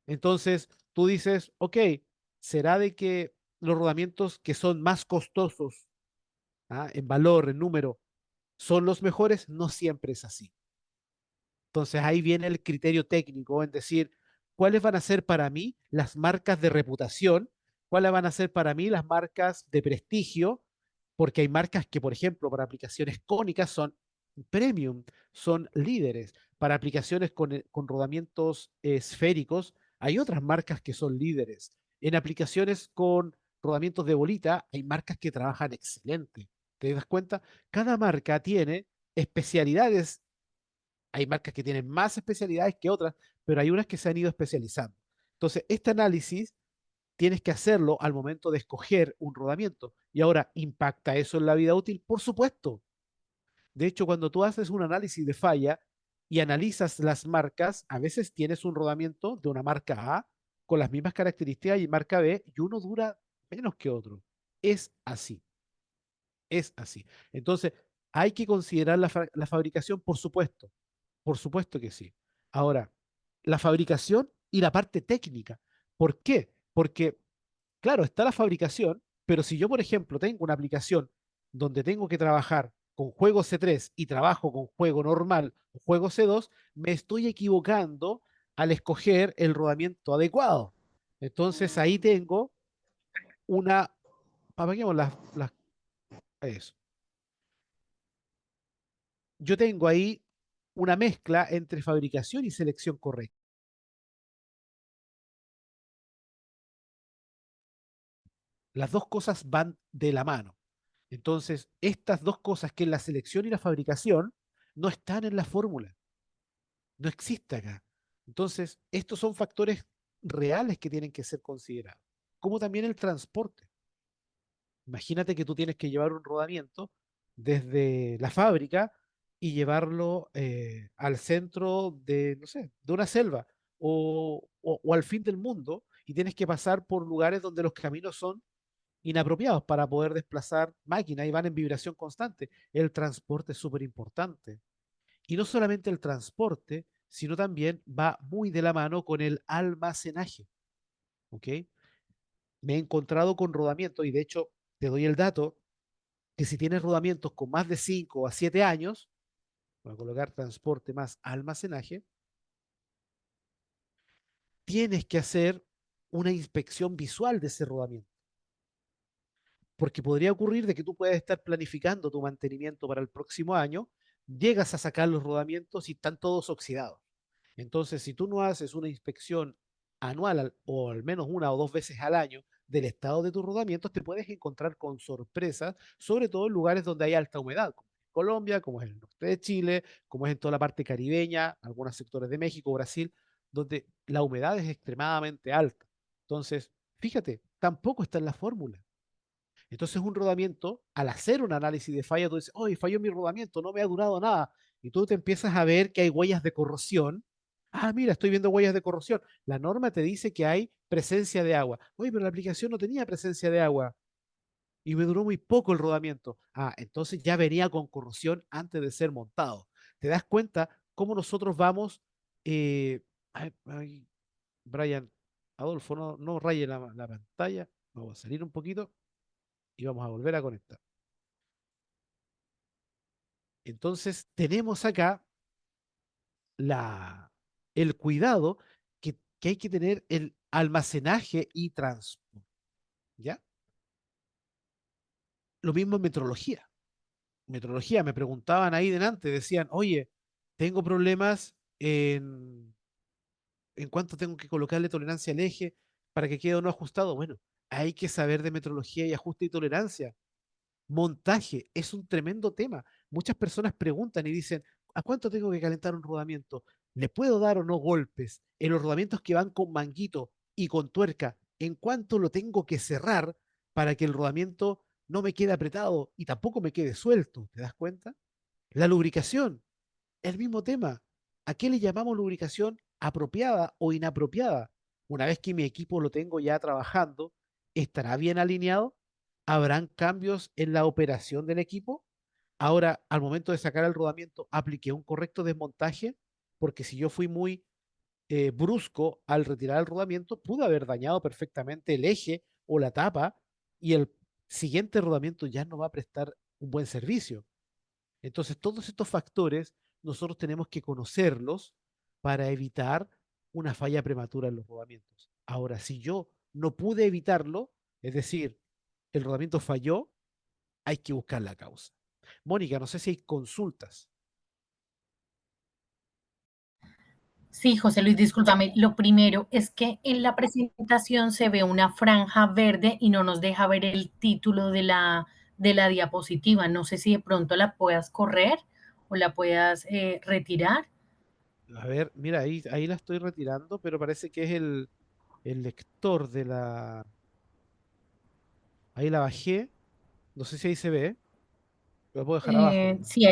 Speaker 2: Entonces, tú dices, ok, ¿será de que los rodamientos que son más costosos, en valor, en número, son los mejores? No siempre es así. Entonces ahí viene el criterio técnico en decir, ¿cuáles van a ser para mí las marcas de reputación? ¿Cuáles van a ser para mí las marcas de prestigio? Porque hay marcas que, por ejemplo, para aplicaciones cónicas son premium, son líderes. Para aplicaciones con rodamientos esféricos, hay otras marcas que son líderes. En aplicaciones con rodamientos de bolita, hay marcas que trabajan excelente. ¿Te das cuenta? Cada marca tiene especialidades. Hay marcas que tienen más especialidades que otras, pero hay unas que se han ido especializando. Entonces, este análisis tienes que hacerlo al momento de escoger un rodamiento. Y ahora, ¿impacta eso en la vida útil? Por supuesto. De hecho, cuando tú haces un análisis de falla y analizas las marcas, a veces tienes un rodamiento de una marca A con las mismas características y marca B y uno dura menos que otro. Es así, es así. Entonces, hay que considerar la fabricación, por supuesto que sí. Ahora, la fabricación y la parte técnica. ¿Por qué? Porque claro, está la fabricación, pero si yo, por ejemplo, tengo una aplicación donde tengo que trabajar con juego C3 y trabajo con juego normal o juego C2, me estoy equivocando al escoger el rodamiento adecuado. Entonces ahí tengo una, apaguemos eso. Yo tengo ahí una mezcla entre fabricación y selección correcta. Las dos cosas van de la mano. Entonces, estas dos cosas, que es la selección y la fabricación, no están en la fórmula, no existe acá. Entonces, estos son factores reales que tienen que ser considerados, como también el transporte. Imagínate que tú tienes que llevar un rodamiento desde la fábrica y llevarlo al centro de, no sé, de una selva o al fin del mundo, y tienes que pasar por lugares donde los caminos son inapropiados para poder desplazar máquinas y van en vibración constante. El transporte es súper importante. Y no solamente el transporte, sino también va muy de la mano con el almacenaje. ¿Ok? Me he encontrado con rodamientos y de hecho te doy el dato que si tienes rodamientos con más de 5 a 7 años, voy a colocar transporte más almacenaje, tienes que hacer una inspección visual de ese rodamiento. Porque podría ocurrir de que tú puedas estar planificando tu mantenimiento para el próximo año, llegas a sacar los rodamientos y están todos oxidados. Entonces, si tú no haces una inspección anual o al menos una o dos veces al año del estado de tus rodamientos, te puedes encontrar con sorpresas, sobre todo en lugares donde hay alta humedad, como en Colombia, como es en el norte de Chile, como es en toda la parte caribeña, algunos sectores de México, Brasil, donde la humedad es extremadamente alta. Entonces, fíjate, tampoco está en la fórmula. Entonces un rodamiento, al hacer un análisis de falla, tú dices, oye, falló mi rodamiento, no me ha durado nada. Y tú te empiezas a ver que hay huellas de corrosión. Ah, mira, estoy viendo huellas de corrosión. La norma te dice que hay presencia de agua. Oye, pero la aplicación no tenía presencia de agua y me duró muy poco el rodamiento. Ah, entonces ya venía con corrosión antes de ser montado. ¿Te das cuenta cómo nosotros vamos? Ay, Brian, Adolfo, no raye la pantalla. Vamos a salir un poquito y vamos a volver a conectar. Entonces, tenemos acá la, el cuidado que hay que tener el almacenaje y transporte. ¿Ya? Lo mismo en metrología. Metrología, me preguntaban ahí delante, decían, oye, tengo problemas en cuánto tengo que colocarle tolerancia al eje para que quede o no ajustado. Bueno, hay que saber de metrología y ajuste y tolerancia. Montaje es un tremendo tema. Muchas personas preguntan y dicen, ¿a cuánto tengo que calentar un rodamiento? ¿Le puedo dar o no golpes? En los rodamientos que van con manguito y con tuerca, ¿en cuánto lo tengo que cerrar para que el rodamiento no me quede apretado y tampoco me quede suelto? ¿Te das cuenta? La lubricación, el mismo tema. ¿A qué le llamamos lubricación apropiada o inapropiada? Una vez que mi equipo lo tengo ya trabajando, ¿estará bien alineado? ¿Habrán cambios en la operación del equipo? Ahora, al momento de sacar el rodamiento, ¿apliqué un correcto desmontaje? Porque si yo fui muy brusco al retirar el rodamiento, pudo haber dañado perfectamente el eje o la tapa y el siguiente rodamiento ya no va a prestar un buen servicio. Entonces, todos estos factores nosotros tenemos que conocerlos para evitar una falla prematura en los rodamientos. Ahora, si yo no pude evitarlo, es decir, el rodamiento falló, hay que buscar la causa. Mónica, no sé si hay consultas.
Speaker 4: Sí, José Luis, discúlpame. Lo primero es que en la presentación se ve una franja verde y no nos deja ver el título de la diapositiva. No sé si de pronto la puedas correr o la puedas retirar.
Speaker 2: A ver, mira, ahí la estoy retirando, pero parece que es el lector de la... Ahí la bajé. No sé si ahí se ve. Lo puedo dejar abajo nomás.
Speaker 4: Sí,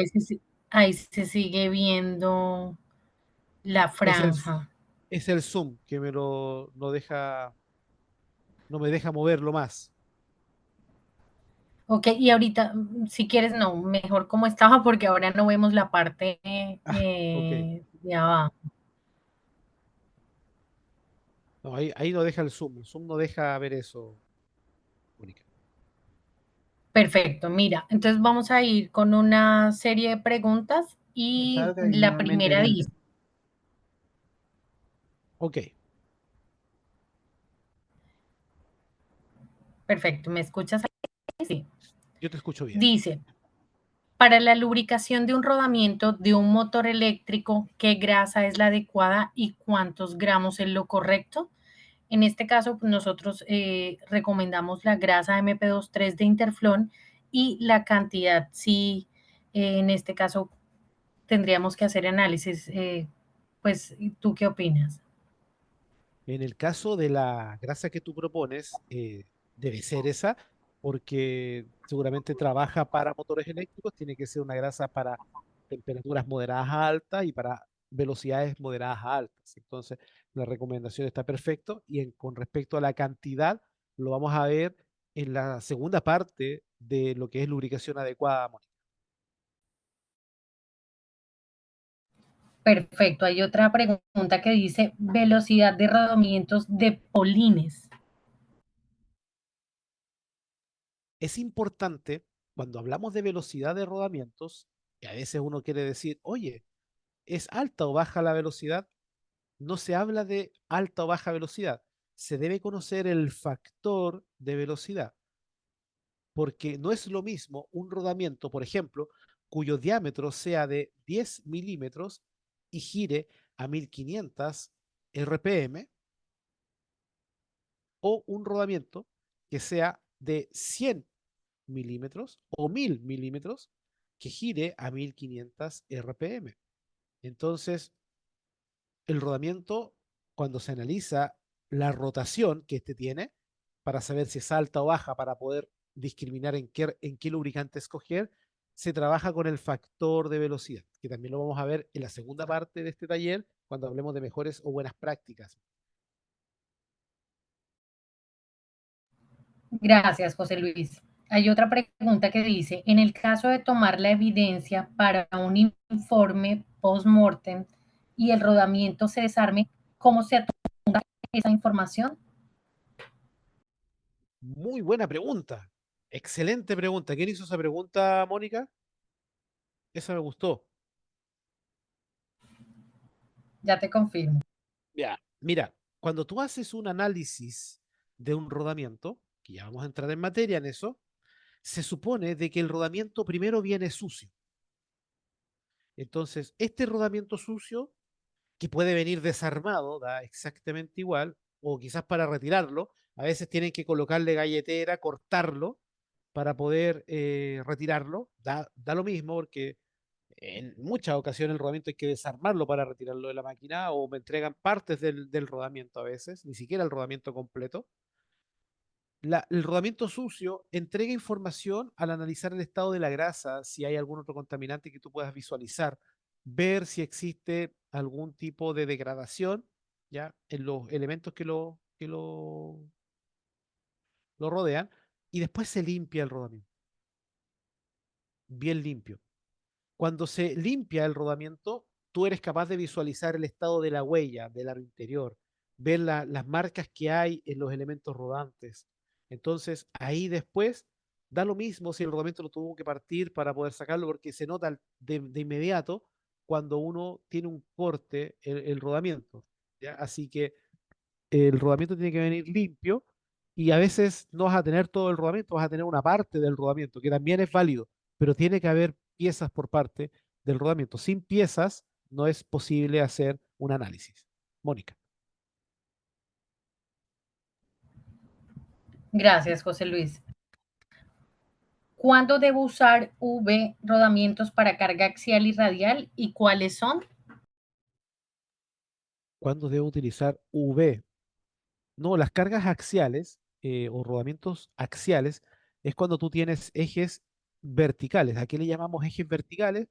Speaker 4: ahí se sigue viendo la
Speaker 2: Es el,
Speaker 4: franja.
Speaker 2: es el zoom que me lo no deja, no me deja moverlo más.
Speaker 4: Ok, y ahorita, si quieres, no, mejor como estaba porque ahora no vemos la parte
Speaker 2: Ah, ok.
Speaker 4: de abajo.
Speaker 2: No, ahí no deja el zoom. El zoom no deja ver eso, Mónica.
Speaker 4: Perfecto, mira, entonces vamos a ir con una serie de preguntas y
Speaker 5: Salga y
Speaker 4: la
Speaker 5: nuevamente
Speaker 4: primera
Speaker 5: dentro.
Speaker 4: dice,
Speaker 2: Ok,
Speaker 4: perfecto, ¿me escuchas? Sí.
Speaker 2: yo te escucho bien.
Speaker 4: Dice, para la lubricación de un rodamiento de un motor eléctrico, ¿qué grasa es la adecuada y cuántos gramos es lo correcto? En este caso, pues nosotros recomendamos la grasa MP23 de Interflon y la cantidad, sí, en este caso tendríamos que hacer análisis. Pues, ¿tú qué opinas?
Speaker 2: En el caso de la grasa que tú propones, debe ser esa, porque seguramente trabaja para motores eléctricos, tiene que ser una grasa para temperaturas moderadas a altas y para velocidades moderadas a altas. Entonces, la recomendación está perfecto y con respecto a la cantidad, lo vamos a ver en la segunda parte de lo que es lubricación adecuada, Mónica.
Speaker 4: Perfecto. Hay otra pregunta que dice velocidad de rodamientos de polines.
Speaker 2: Es importante cuando hablamos de velocidad de rodamientos, que a veces uno quiere decir, oye, ¿es alta o baja la velocidad? No se habla de alta o baja velocidad. Se debe conocer el factor de velocidad, porque no es lo mismo un rodamiento, por ejemplo, cuyo diámetro sea de 10 milímetros y gire a 1500 RPM, o un rodamiento que sea de 100 milímetros o 1000 milímetros que gire a 1500 RPM. Entonces, el rodamiento, cuando se analiza la rotación que este tiene, para saber si es alta o baja, para poder discriminar en qué lubricante escoger, se trabaja con el factor de velocidad, que también lo vamos a ver en la segunda parte de este taller, cuando hablemos de mejores o buenas prácticas.
Speaker 4: Gracias, José Luis. Hay otra pregunta que dice, en el caso de tomar la evidencia para un informe post-mortem y el rodamiento se desarme, ¿cómo se atunga esa información?
Speaker 2: Muy buena pregunta. Excelente pregunta. ¿Quién hizo esa pregunta, Mónica? Esa me gustó.
Speaker 4: Ya te confirmo.
Speaker 2: Ya, mira, cuando tú haces un análisis de un rodamiento, que ya vamos a entrar en materia en eso, se supone de que el rodamiento primero viene sucio. Entonces, este rodamiento sucio, que puede venir desarmado, da exactamente igual, o quizás para retirarlo, a veces tienen que colocarle galletera, cortarlo para poder retirarlo, da lo mismo porque en muchas ocasiones el rodamiento hay que desarmarlo para retirarlo de la máquina o me entregan partes del rodamiento a veces, ni siquiera el rodamiento completo. El rodamiento sucio entrega información al analizar el estado de la grasa, si hay algún otro contaminante que tú puedas visualizar, ver si existe algún tipo de degradación, ¿ya? En los elementos que lo rodean, y después se limpia el rodamiento, bien limpio. Cuando se limpia el rodamiento, tú eres capaz de visualizar el estado de la huella, del aro interior, ver las marcas que hay en los elementos rodantes. Entonces, ahí después da lo mismo si el rodamiento lo tuvo que partir para poder sacarlo, porque se nota de inmediato cuando uno tiene un corte el rodamiento. ¿Ya? Así que el rodamiento tiene que venir limpio y a veces no vas a tener todo el rodamiento, vas a tener una parte del rodamiento, que también es válido, pero tiene que haber piezas por parte del rodamiento. Sin piezas no es posible hacer un análisis. Mónica,
Speaker 4: Gracias, José Luis. ¿Cuándo debo usar V rodamientos para carga axial y radial y cuáles son?
Speaker 2: ¿cuándo debo utilizar V? No, las cargas axiales o rodamientos axiales es cuando tú tienes ejes verticales. ¿A qué le llamamos ejes verticales?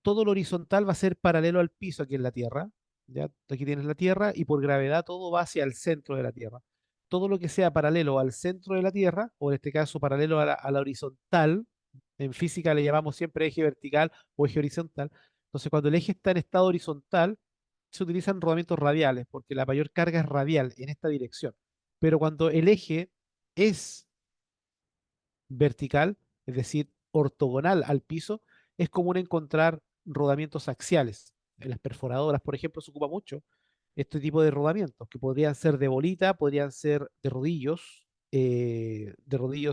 Speaker 2: Todo lo horizontal va a ser paralelo al piso aquí en la Tierra. ¿Ya? Aquí tienes la Tierra y por gravedad todo va hacia el centro de la Tierra. Todo lo que sea paralelo al centro de la Tierra, o en este caso paralelo a la horizontal, en física le llamamos siempre eje vertical o eje horizontal. Entonces, cuando el eje está en estado horizontal, se utilizan rodamientos radiales, porque la mayor carga es radial en esta dirección. Pero cuando el eje es vertical, es decir, ortogonal al piso, es común encontrar rodamientos axiales. En las perforadoras, por ejemplo, se ocupa mucho este tipo de rodamientos, que podrían ser de bolita, podrían ser de rodillos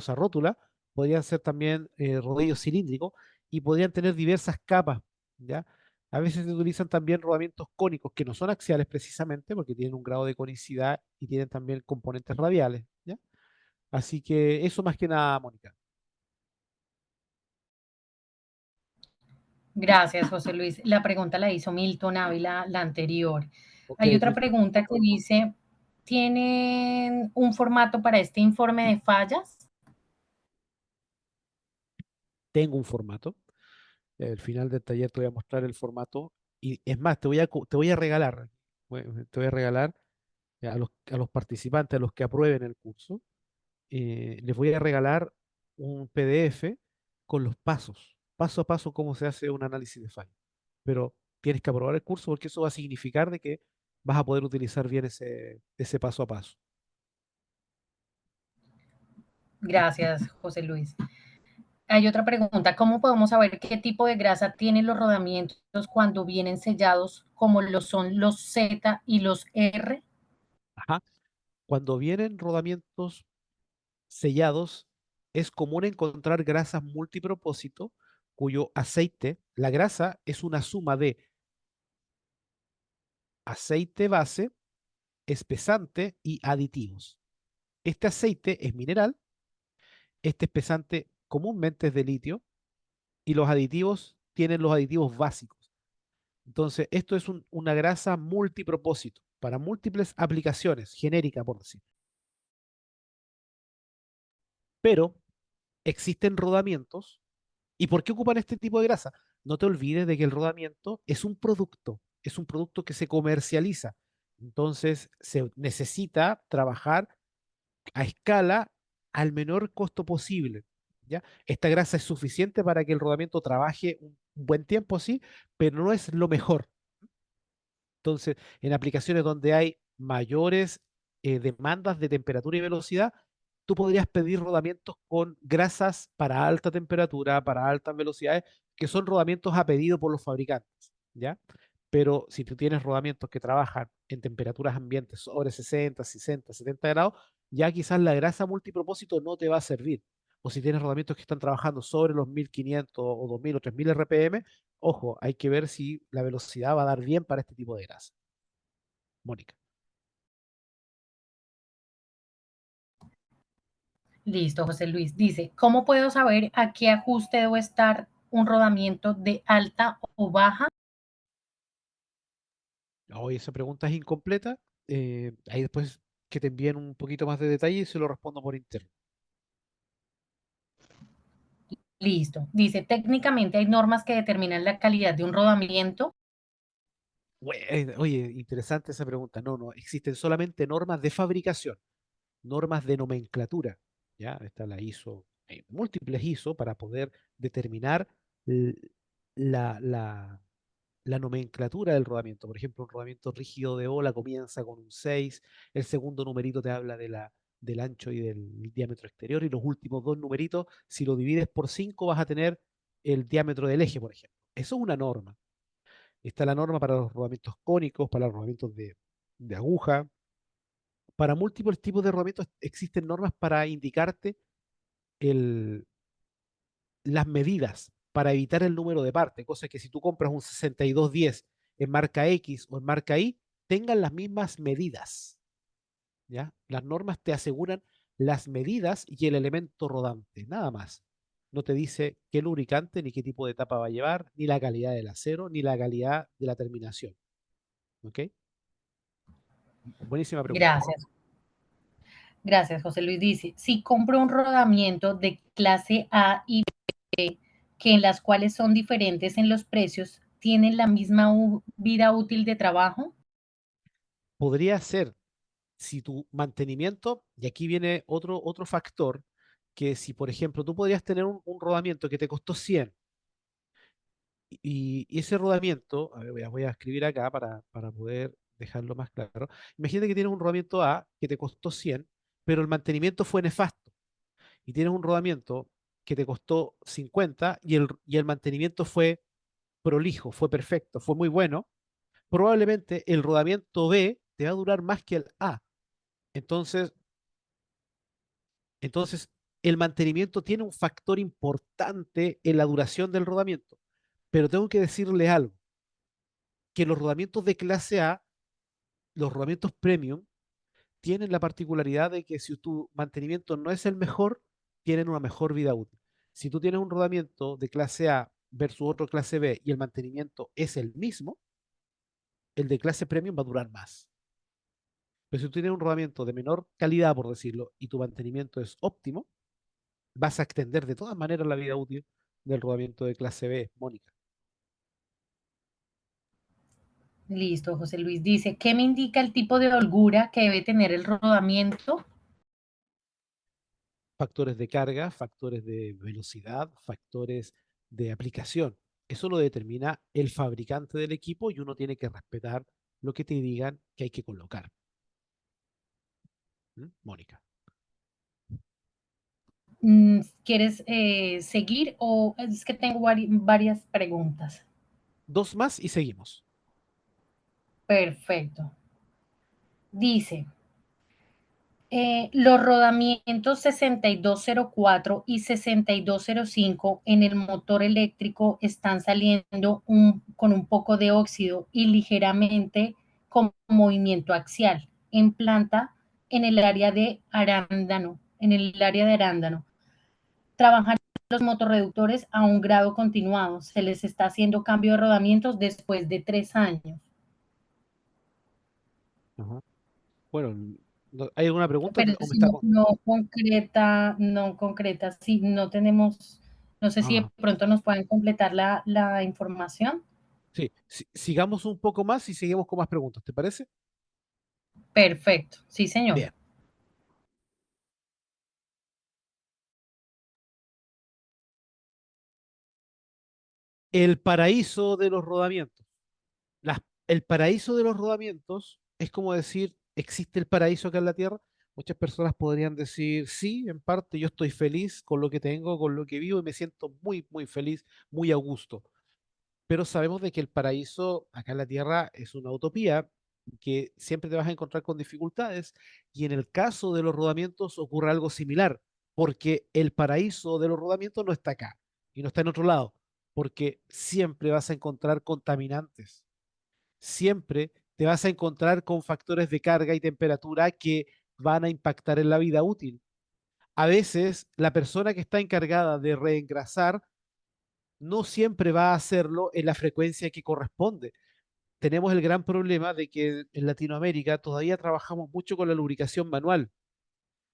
Speaker 2: a rótula, podrían ser también rodillos cilíndricos y podrían tener diversas capas, ¿ya? A veces se utilizan también rodamientos cónicos, que no son axiales precisamente, porque tienen un grado de conicidad y tienen también componentes radiales, ¿ya? Así que eso más que nada, Mónica.
Speaker 4: Gracias, José Luis. La pregunta la hizo Milton Ávila, la anterior.
Speaker 2: Ok,
Speaker 4: Hay otra
Speaker 2: Milton.
Speaker 4: pregunta que dice, ¿tienen un formato para este informe de fallas?
Speaker 2: Tengo un formato. Al final del taller te voy a mostrar el formato. Y es más, te voy a regalar, te voy a regalar a los participantes, a los que aprueben el curso, les voy a regalar un PDF con los pasos, paso a paso, cómo se hace un análisis de fallo. Pero tienes que aprobar el curso porque eso va a significar de que vas a poder utilizar bien ese paso a paso.
Speaker 4: Gracias, José Luis. Hay otra pregunta, ¿cómo podemos saber qué tipo de grasa tienen los rodamientos cuando vienen sellados, como lo son los Z y los R?
Speaker 2: Ajá. Cuando vienen rodamientos sellados, es común encontrar grasas multipropósito cuyo aceite, la grasa es una suma de aceite base, espesante y aditivos. Este aceite es mineral, este espesante comúnmente es de litio y los aditivos tienen los aditivos básicos. Entonces, esto es una grasa multipropósito para múltiples aplicaciones, genérica por decir. Pero existen rodamientos. ¿Y por qué ocupan este tipo de grasa? No te olvides de que el rodamiento es un producto que se comercializa. Entonces se necesita trabajar a escala al menor costo posible. ¿Ya? Esta grasa es suficiente para que el rodamiento trabaje un buen tiempo, sí, pero no es lo mejor. Entonces, en aplicaciones donde hay mayores demandas de temperatura y velocidad, tú podrías pedir rodamientos con grasas para alta temperatura, para altas velocidades, que son rodamientos a pedido por los fabricantes, ¿ya? Pero si tú tienes rodamientos que trabajan en temperaturas ambientes sobre 60, 60, 70 grados, ya quizás la grasa multipropósito no te va a servir. O si tienes rodamientos que están trabajando sobre los 1500 o 2000 o 3000 RPM, ojo, hay que ver si la velocidad va a dar bien para este tipo de grasa. Mónica.
Speaker 4: Listo, José Luis. Dice, ¿cómo puedo saber a qué ajuste debo estar un rodamiento de alta o baja?
Speaker 2: Hoy esa pregunta es incompleta. Ahí después que te envíen un poquito más de detalle y se lo respondo por interno.
Speaker 4: Listo. Dice, técnicamente hay normas que determinan la calidad de un rodamiento.
Speaker 2: Oye, interesante esa pregunta. No, no, existen solamente normas de fabricación, normas de nomenclatura. ¿ya? Está la ISO, múltiples ISO para poder determinar l- la la nomenclatura del rodamiento. Por ejemplo, un rodamiento rígido de ola comienza con un 6, el segundo numerito te habla del ancho y del diámetro exterior, y los últimos dos numeritos, si lo divides por 5, vas a tener el diámetro del eje, por ejemplo. Eso es una norma. Está la norma para los rodamientos cónicos, para los rodamientos de aguja. Para múltiples tipos de rodamientos existen normas para indicarte el, las medidas para evitar el número de parte, cosa que si tú compras un 6210 en marca X o en marca Y, tengan las mismas medidas, ¿ya? Las normas te aseguran las medidas y el elemento rodante, nada más. No te dice qué lubricante, ni qué tipo de tapa va a llevar, ni la calidad del acero, ni la calidad de la terminación. ¿Ok? Buenísima pregunta.
Speaker 4: Gracias. Gracias, José Luis. Dice, si compro un rodamiento de clase A y B, que en las cuales son diferentes en los precios, ¿tienen la misma vida útil de trabajo?
Speaker 2: Podría ser si tu mantenimiento, y aquí viene otro factor, que si por ejemplo tú podrías tener un rodamiento que te costó 100 y ese rodamiento, a ver, voy a escribir acá para poder dejarlo más claro. Imagínate que tienes un rodamiento A que te costó 100, pero el mantenimiento fue nefasto. Y tienes un rodamiento que te costó 50 y el mantenimiento fue prolijo, fue perfecto, fue muy bueno. Probablemente el rodamiento B te va a durar más que el A. Entonces, entonces el mantenimiento tiene un factor importante en la duración del rodamiento. Pero tengo que decirle algo, que los rodamientos de clase A, los rodamientos premium, tienen la particularidad de que si tu mantenimiento no es el mejor, tienen una mejor vida útil. Si tú tienes un rodamiento de clase A versus otro clase B y el mantenimiento es el mismo, el de clase premium va a durar más. Pero si tú tienes un rodamiento de menor calidad, por decirlo, y tu mantenimiento es óptimo, vas a extender de todas maneras la vida útil del rodamiento de clase B, Mónica.
Speaker 4: Listo, José Luis. Dice, ¿qué me indica el tipo de holgura que debe tener el rodamiento?
Speaker 2: Factores de carga, factores de velocidad, factores de aplicación. Eso lo determina el fabricante del equipo y uno tiene que respetar lo que te digan que hay que colocar. ¿Mm? Mónica.
Speaker 4: ¿Quieres seguir o es que tengo varias preguntas?
Speaker 2: Dos más y seguimos.
Speaker 4: Perfecto. Dice, los rodamientos 6204 y 6205 en el motor eléctrico están saliendo con un poco de óxido y ligeramente con movimiento axial en planta en el área de Arándano, Trabajan los motorreductores a un grado continuado. Se les está haciendo cambio de rodamientos después de 3 años.
Speaker 2: Ajá. Bueno, ¿hay alguna pregunta
Speaker 4: Pero
Speaker 2: o me
Speaker 4: si
Speaker 2: está
Speaker 4: no, no concreta, sí, no tenemos, no sé si de
Speaker 2: Ah,
Speaker 4: pronto nos pueden completar la información.
Speaker 2: sí, sigamos un poco más y seguimos con más preguntas, ¿te parece?
Speaker 4: Perfecto, sí, señor.
Speaker 2: Bien. El paraíso de los rodamientos. El paraíso de los rodamientos es como decir, ¿existe el paraíso acá en la Tierra? Muchas personas podrían decir, sí, en parte yo estoy feliz con lo que tengo, con lo que vivo y me siento muy, muy feliz, muy a gusto. Pero sabemos de que el paraíso acá en la Tierra es una utopía, que siempre te vas a encontrar con dificultades y en el caso de los rodamientos ocurre algo similar, porque el paraíso de los rodamientos no está acá y no está en otro lado, porque siempre vas a encontrar contaminantes, siempre te vas a encontrar con factores de carga y temperatura que van a impactar en la vida útil. A veces la persona que está encargada de reengrasar no siempre va a hacerlo en la frecuencia que corresponde. Tenemos el gran problema de que en Latinoamérica todavía trabajamos mucho con la lubricación manual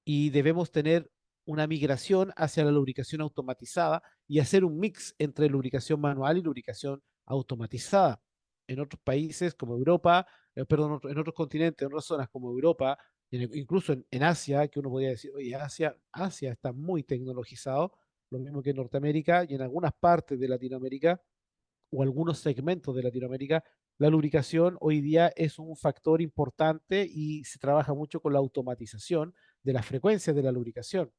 Speaker 2: y debemos tener una migración hacia la lubricación automatizada y hacer un mix entre lubricación manual y lubricación automatizada. En otros países como Europa, perdón, en otros continentes, en otras zonas como Europa Incluso en Asia, que uno podría decir, oye, Asia está muy tecnologizado, lo mismo que en Norteamérica y en algunas partes de Latinoamérica o algunos segmentos de Latinoamérica, la lubricación hoy día es un factor importante y se trabaja mucho con la automatización de las frecuencias de la lubricación,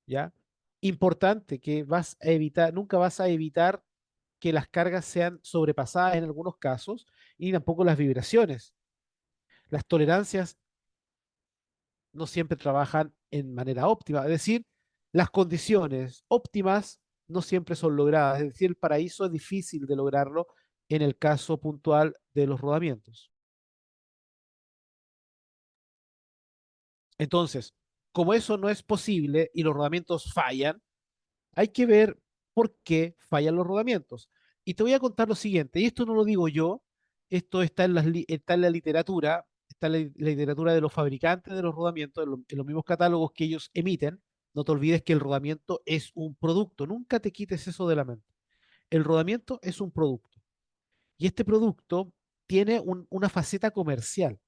Speaker 2: ¿ya? Importante que vas a evitar, nunca vas a evitar que las cargas sean sobrepasadas en algunos casos y tampoco las vibraciones. Las tolerancias no siempre trabajan en manera óptima, es decir, las condiciones óptimas no siempre son logradas, es decir, el paraíso es difícil de lograrlo en el caso puntual de los rodamientos. Entonces, como eso no es posible y los rodamientos fallan, hay que ver por qué fallan los rodamientos. Y te voy a contar lo siguiente, y esto no lo digo yo, esto está está en la literatura, está en la literatura de los fabricantes de los rodamientos, en los mismos catálogos que ellos emiten. No te olvides que el rodamiento es un producto, nunca te quites eso de la mente. El rodamiento es un producto, y este producto tiene una faceta comercial.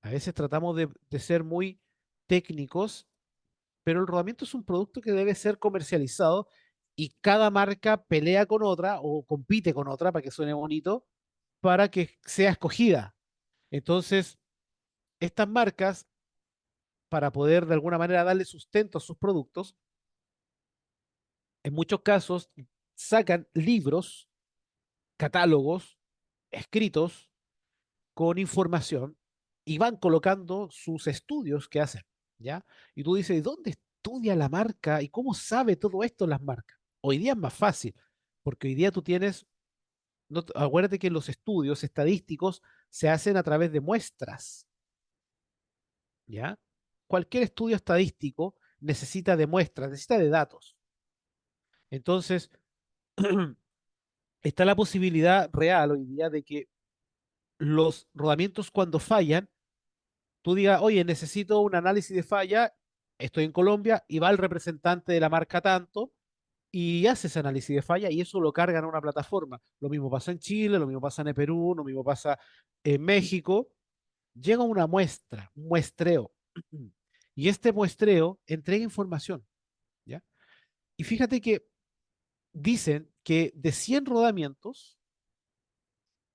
Speaker 2: A veces tratamos de ser muy técnicos, pero el rodamiento es un producto que debe ser comercializado y cada marca pelea con otra o compite con otra, para que suene bonito, para que sea escogida. Entonces, estas marcas, para poder de alguna manera darle sustento a sus productos, en muchos casos sacan libros, catálogos, escritos con información y van colocando sus estudios que hacen, ¿ya? Y tú dices, ¿dónde estudia la marca y cómo sabe todo esto las marcas? Hoy día es más fácil, porque hoy día tú tienes, no, acuérdate que los estudios estadísticos se hacen a través de muestras, ¿ya? Cualquier estudio estadístico necesita de muestras, necesita de datos. Entonces, está la posibilidad real hoy día de que los rodamientos cuando fallan tú digas, oye, necesito un análisis de falla, estoy en Colombia y va el representante de la marca tanto y hace ese análisis de falla y eso lo cargan a una plataforma. Lo mismo pasa en Chile, lo mismo pasa en Perú, lo mismo pasa en México. Llega una muestra, un muestreo, y este muestreo entrega información, ¿ya? Y fíjate que dicen que de 100 rodamientos,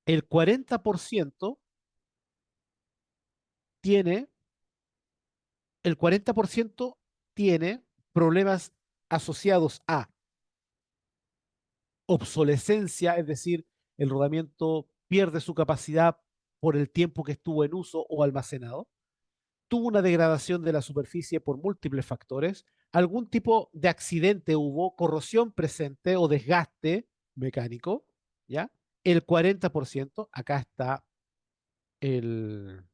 Speaker 2: el 40% tiene el 40% tiene problemas asociados a obsolescencia, es decir, el rodamiento pierde su capacidad por el tiempo que estuvo en uso o almacenado, tuvo una degradación de la superficie por múltiples factores, algún tipo de accidente hubo, corrosión presente o desgaste mecánico, ¿ya? El 40%, acá está en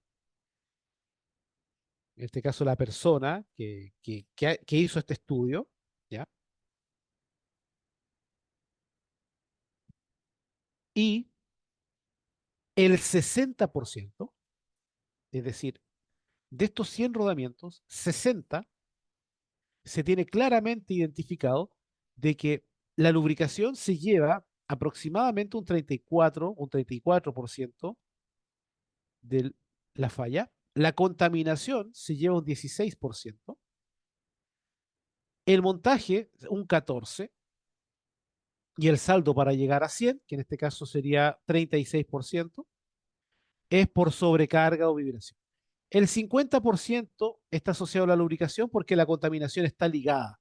Speaker 2: este caso la persona que hizo este estudio, ¿ya? Y el 60%, es decir, de estos 100 rodamientos, 60 se tiene claramente identificado de que la lubricación se lleva aproximadamente un 34% de la falla, la contaminación se lleva un 16%, el montaje un 14%, y el saldo para llegar a 100, que en este caso sería 36%, es por sobrecarga o vibración. El 50% está asociado a la lubricación porque la contaminación está ligada.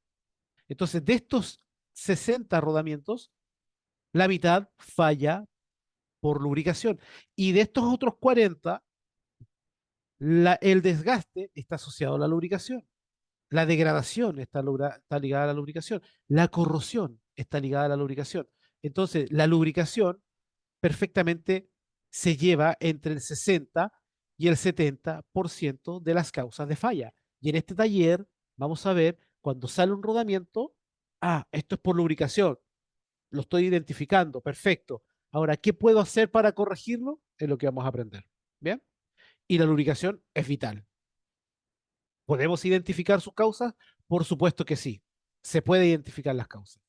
Speaker 2: Entonces, de estos 60 rodamientos, la mitad falla por lubricación. Y de estos otros 40, el desgaste está asociado a la lubricación. La degradación está ligada a la lubricación. La corrosión está ligada a la lubricación. Entonces, la lubricación perfectamente se lleva entre el 60 y el 70% de las causas de falla. Y en este taller vamos a ver cuando sale un rodamiento, esto es por lubricación, lo estoy identificando, perfecto. Ahora, ¿qué puedo hacer para corregirlo? Es lo que vamos a aprender. ¿Bien? Y la lubricación es vital. ¿Podemos identificar sus causas? Por supuesto que sí. Se puede identificar las causas.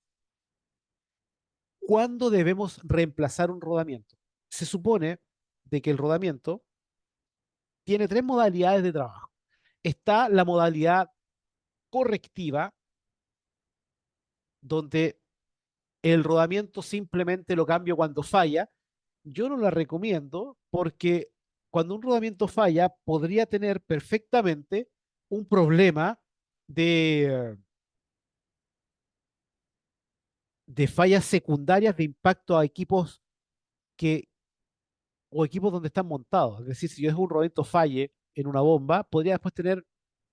Speaker 2: ¿Cuándo debemos reemplazar un rodamiento? Se supone de que el rodamiento tiene tres modalidades de trabajo. Está la modalidad correctiva, donde el rodamiento simplemente lo cambio cuando falla. Yo no la recomiendo porque cuando un rodamiento falla, podría tener perfectamente un problema de, de fallas secundarias de impacto a equipos que, o equipos donde están montados. Es decir, si yo dejo un rodamiento falle en una bomba, podría después tener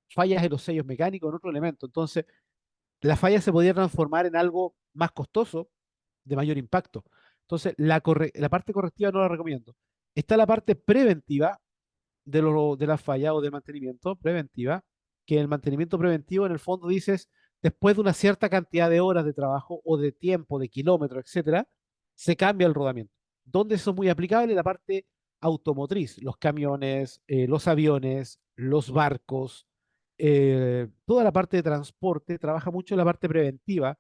Speaker 2: fallas en los sellos mecánicos, en otro elemento. Entonces, la falla se podría transformar en algo más costoso, de mayor impacto. Entonces, la parte correctiva no la recomiendo. Está la parte preventiva de la falla o del mantenimiento preventiva, que el mantenimiento preventivo en el fondo dices, después de una cierta cantidad de horas de trabajo o de tiempo, de kilómetros, etcétera, se cambia el rodamiento. Donde eso es muy aplicable, la parte automotriz, los camiones, los aviones, los barcos, toda la parte de transporte trabaja mucho en la parte preventiva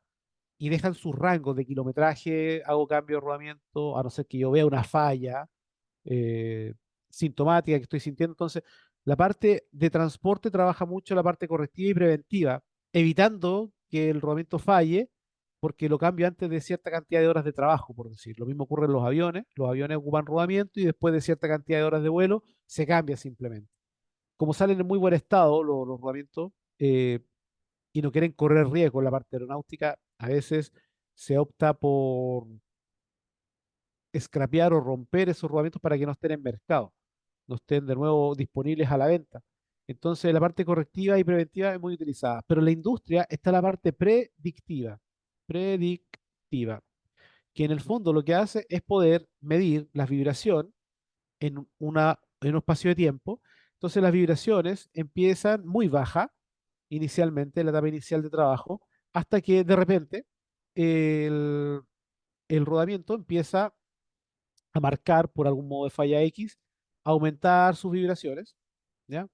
Speaker 2: y dejan sus rangos de kilometraje, hago cambio de rodamiento, a no ser que yo vea una falla eh, sintomática que estoy sintiendo. Entonces, la parte de transporte trabaja mucho la parte correctiva y preventiva, evitando que el rodamiento falle, porque lo cambio antes de cierta cantidad de horas de trabajo, por decir. Lo mismo ocurre en los aviones ocupan rodamiento y después de cierta cantidad de horas de vuelo se cambia simplemente. Como salen en muy buen estado los rodamientos y no quieren correr riesgo en la parte aeronáutica, a veces se opta por scrapear o romper esos rodamientos para que no estén en mercado, no estén de nuevo disponibles a la venta. Entonces, la parte correctiva y preventiva es muy utilizada. Pero en la industria está la parte predictiva, que en el fondo lo que hace es poder medir las vibraciones en un espacio de tiempo. Entonces, las vibraciones empiezan muy bajas inicialmente, en la etapa inicial de trabajo, hasta que de repente el, el rodamiento empieza a marcar por algún modo de falla X, aumentar sus vibraciones, ¿ya?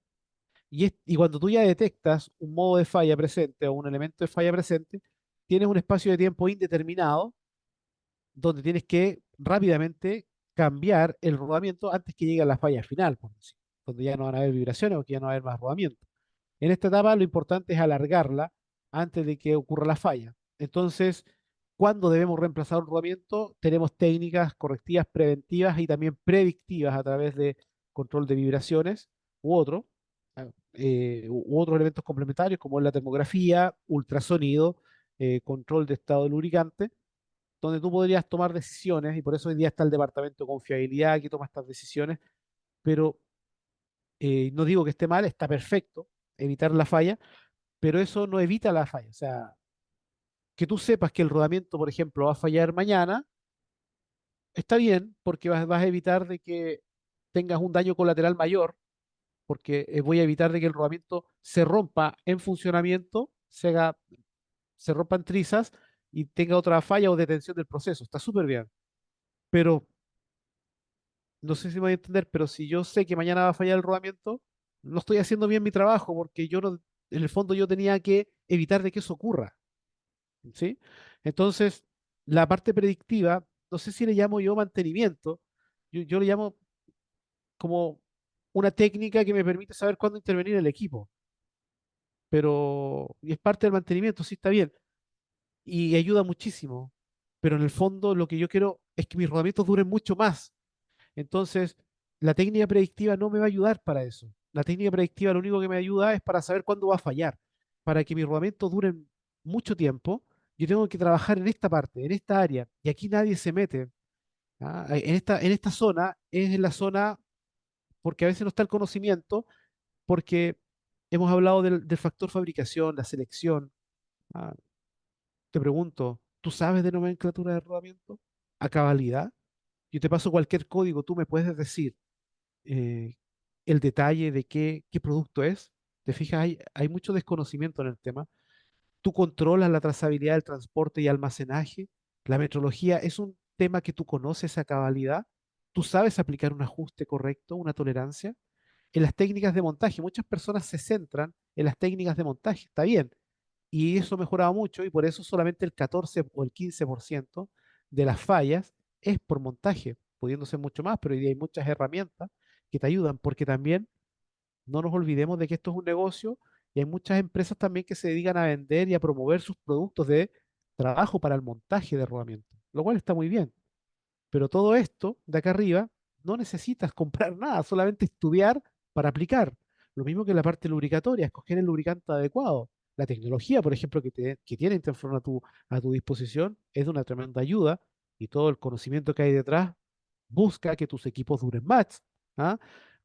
Speaker 2: Y cuando tú ya detectas un modo de falla presente o un elemento de falla presente, tienes un espacio de tiempo indeterminado donde tienes que rápidamente cambiar el rodamiento antes que llegue a la falla final, por decir, donde ya no van a haber vibraciones o que ya no va a haber más rodamiento. En esta etapa lo importante es alargarla antes de que ocurra la falla. Entonces, cuando debemos reemplazar un rodamiento, tenemos técnicas correctivas preventivas y también predictivas a través de control de vibraciones u otro, u otros elementos complementarios como es la termografía, ultrasonido, control de estado de lubricante, donde tú podrías tomar decisiones y por eso hoy día está el departamento de confiabilidad que toma estas decisiones, pero no digo que esté mal, está perfecto evitar la falla, pero eso no evita la falla. O sea, que tú sepas que el rodamiento, por ejemplo, va a fallar mañana, está bien, porque vas a evitar de que tengas un daño colateral mayor, porque voy a evitar de que el rodamiento se rompa en funcionamiento, se rompan trizas y tenga otra falla o detención del proceso. Está súper bien. Pero no sé si me voy a entender, pero si yo sé que mañana va a fallar el rodamiento, no estoy haciendo bien mi trabajo, porque yo no, en el fondo yo tenía que evitar de que eso ocurra. ¿Sí? Entonces, la parte predictiva, no sé si le llamo yo mantenimiento, yo le llamo como una técnica que me permite saber cuándo intervenir el equipo, pero y es parte del mantenimiento, sí está bien, y ayuda muchísimo, pero en el fondo lo que yo quiero es que mis rodamientos duren mucho más. Entonces, la técnica predictiva no me va a ayudar para eso. La técnica predictiva lo único que me ayuda es para saber cuándo va a fallar. Para que mis rodamientos duren mucho tiempo, yo tengo que trabajar en esta parte, en esta área, y aquí nadie se mete. ¿Ah? En esta zona es la zona porque a veces no está el conocimiento, porque hemos hablado del factor fabricación, la selección. ¿Ah? Te pregunto, ¿tú sabes de nomenclatura de rodamiento? ¿A cabalidad? Yo te paso cualquier código, tú me puedes decir eh, el detalle de qué producto es. ¿Te fijas? Hay mucho desconocimiento en el tema. Tú controlas la trazabilidad del transporte y almacenaje. La metrología es un tema que tú conoces a cabalidad. Tú sabes aplicar un ajuste correcto, una tolerancia. En las técnicas de montaje, muchas personas se centran en las técnicas de montaje. Está bien. Y eso ha mejorado mucho y por eso solamente el 14 o el 15% de las fallas es por montaje, pudiendo ser mucho más, pero hoy día hay muchas herramientas que te ayudan, porque también No nos olvidemos de que esto es un negocio y hay muchas empresas también que se dedican a vender y a promover sus productos de trabajo para el montaje de rodamiento, lo cual está muy bien. Pero todo esto de acá arriba no necesitas comprar nada, solamente estudiar para aplicar. Lo mismo que la parte lubricatoria, escoger el lubricante adecuado. La tecnología, por ejemplo, que tiene Interflon a tu disposición es de una tremenda ayuda y todo el conocimiento que hay detrás busca que tus equipos duren más. ¿Ah?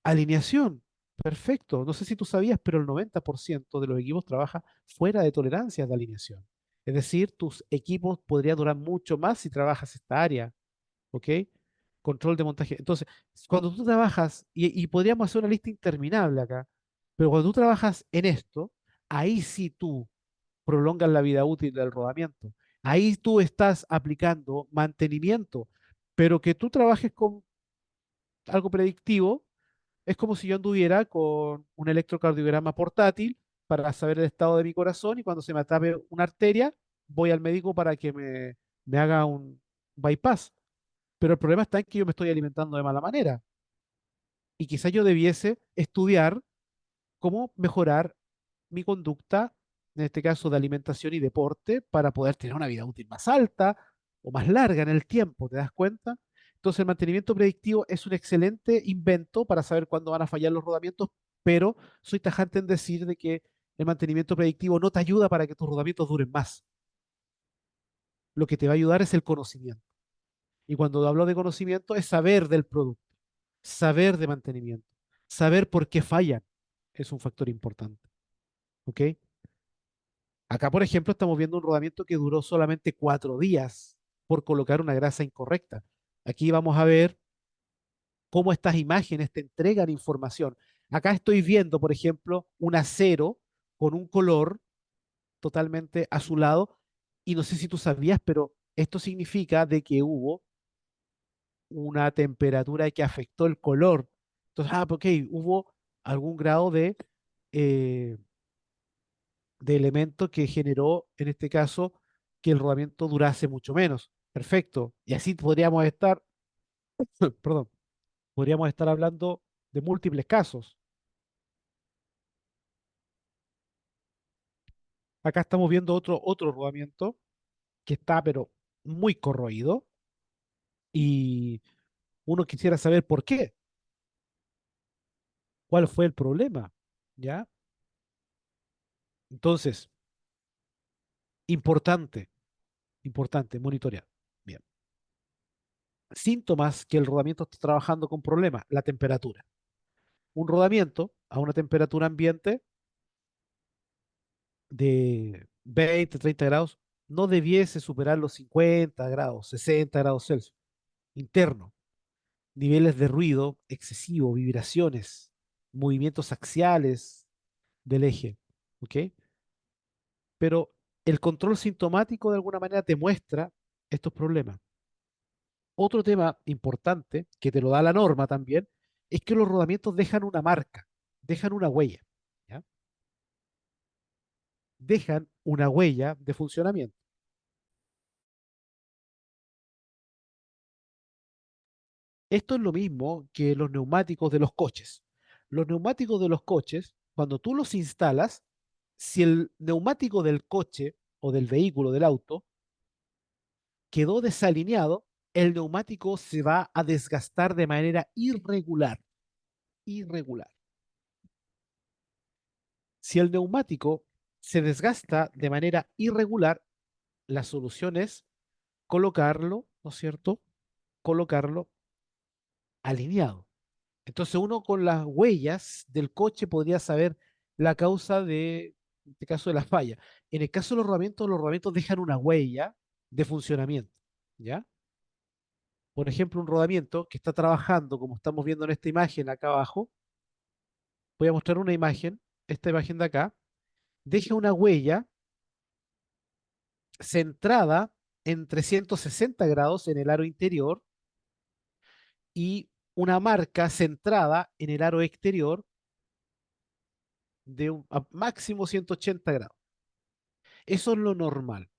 Speaker 2: Alineación, perfecto. No sé si tú sabías, pero el 90% de los equipos trabaja fuera de tolerancias de alineación. Es decir, tus equipos podrían durar mucho más si trabajas esta área. ¿Ok? Control de montaje. Entonces, cuando tú trabajas, y podríamos hacer una lista interminable acá, pero cuando tú trabajas en esto, ahí sí tú prolongas la vida útil del rodamiento. Ahí tú estás aplicando mantenimiento, pero que tú trabajes con algo predictivo, es como si yo anduviera con un electrocardiograma portátil para saber el estado de mi corazón y cuando se me atape una arteria, voy al médico para que me haga un bypass. Pero el problema está en que yo me estoy alimentando de mala manera y quizás yo debiese estudiar cómo mejorar mi conducta, en este caso de alimentación y deporte, para poder tener una vida útil más alta o más larga en el tiempo, ¿te das cuenta? Entonces el mantenimiento predictivo es un excelente invento para saber cuándo van a fallar los rodamientos, pero soy tajante en decir de que el mantenimiento predictivo no te ayuda para que tus rodamientos duren más. Lo que te va a ayudar es el conocimiento. Y cuando hablo de conocimiento es saber del producto, saber de mantenimiento, saber por qué fallan es un factor importante. ¿Ok? Acá, por ejemplo, estamos viendo un rodamiento que duró solamente 4 días por colocar una grasa incorrecta. Aquí vamos a ver cómo estas imágenes te entregan información. Acá estoy viendo, por ejemplo, un acero con un color totalmente azulado y no sé si tú sabías, pero esto significa de que hubo una temperatura que afectó el color. Entonces, ok, hubo algún grado eh, de elemento que generó, en este caso, que el rodamiento durase mucho menos. Perfecto. Y así podríamos estar, perdón, podríamos estar hablando de múltiples casos. Acá estamos viendo otro rodamiento que está, pero muy corroído y uno quisiera saber por qué, cuál fue el problema, ¿ya? Entonces, importante, importante, monitorear. Bien. Síntomas que el rodamiento está trabajando con problemas, la temperatura. Un rodamiento a una temperatura ambiente de 20, 30 grados no debiese superar los 50 grados, 60 grados Celsius. Interno, niveles de ruido excesivo, vibraciones, movimientos axiales del eje. ¿Ok? Pero el control sintomático de alguna manera te muestra estos problemas. Otro tema importante, que te lo da la norma también, es que los rodamientos dejan una marca, dejan una huella, ¿ya? Dejan una huella de funcionamiento. Esto es lo mismo que los neumáticos de los coches. Los neumáticos de los coches, cuando tú los instalas, si el neumático del coche o del vehículo, del auto, quedó desalineado, el neumático se va a desgastar de manera irregular. Irregular. Si el neumático se desgasta de manera irregular, la solución es colocarlo, ¿no es cierto? Colocarlo alineado. Entonces uno con las huellas del coche podría saber la causa en este caso, de la falla. En el caso de los rodamientos dejan una huella de funcionamiento, ¿ya? Por ejemplo, un rodamiento que está trabajando, como estamos viendo en esta imagen acá abajo, voy a mostrar una imagen, esta imagen de acá, deja una huella centrada en 360 grados en el aro interior y una marca centrada en el aro exterior de un a máximo 180 grados. Eso es lo normal.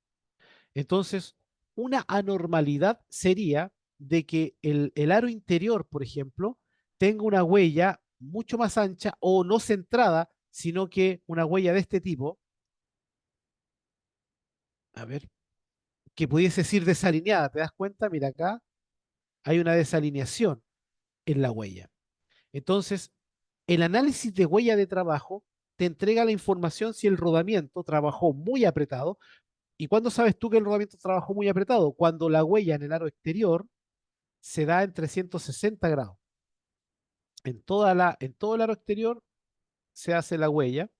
Speaker 2: Entonces, una anormalidad sería de que el aro interior, por ejemplo, tenga una huella mucho más ancha o no centrada, sino que una huella de este tipo, a ver, que pudiese ser desalineada. ¿Te das cuenta? Mira acá, hay una desalineación en la huella. Entonces, el análisis de huella de trabajo te entrega la información si el rodamiento trabajó muy apretado. ¿Y cuándo sabes tú que el rodamiento trabajó muy apretado? Cuando la huella en el aro exterior se da en 360 grados. En todo el aro exterior se hace la huella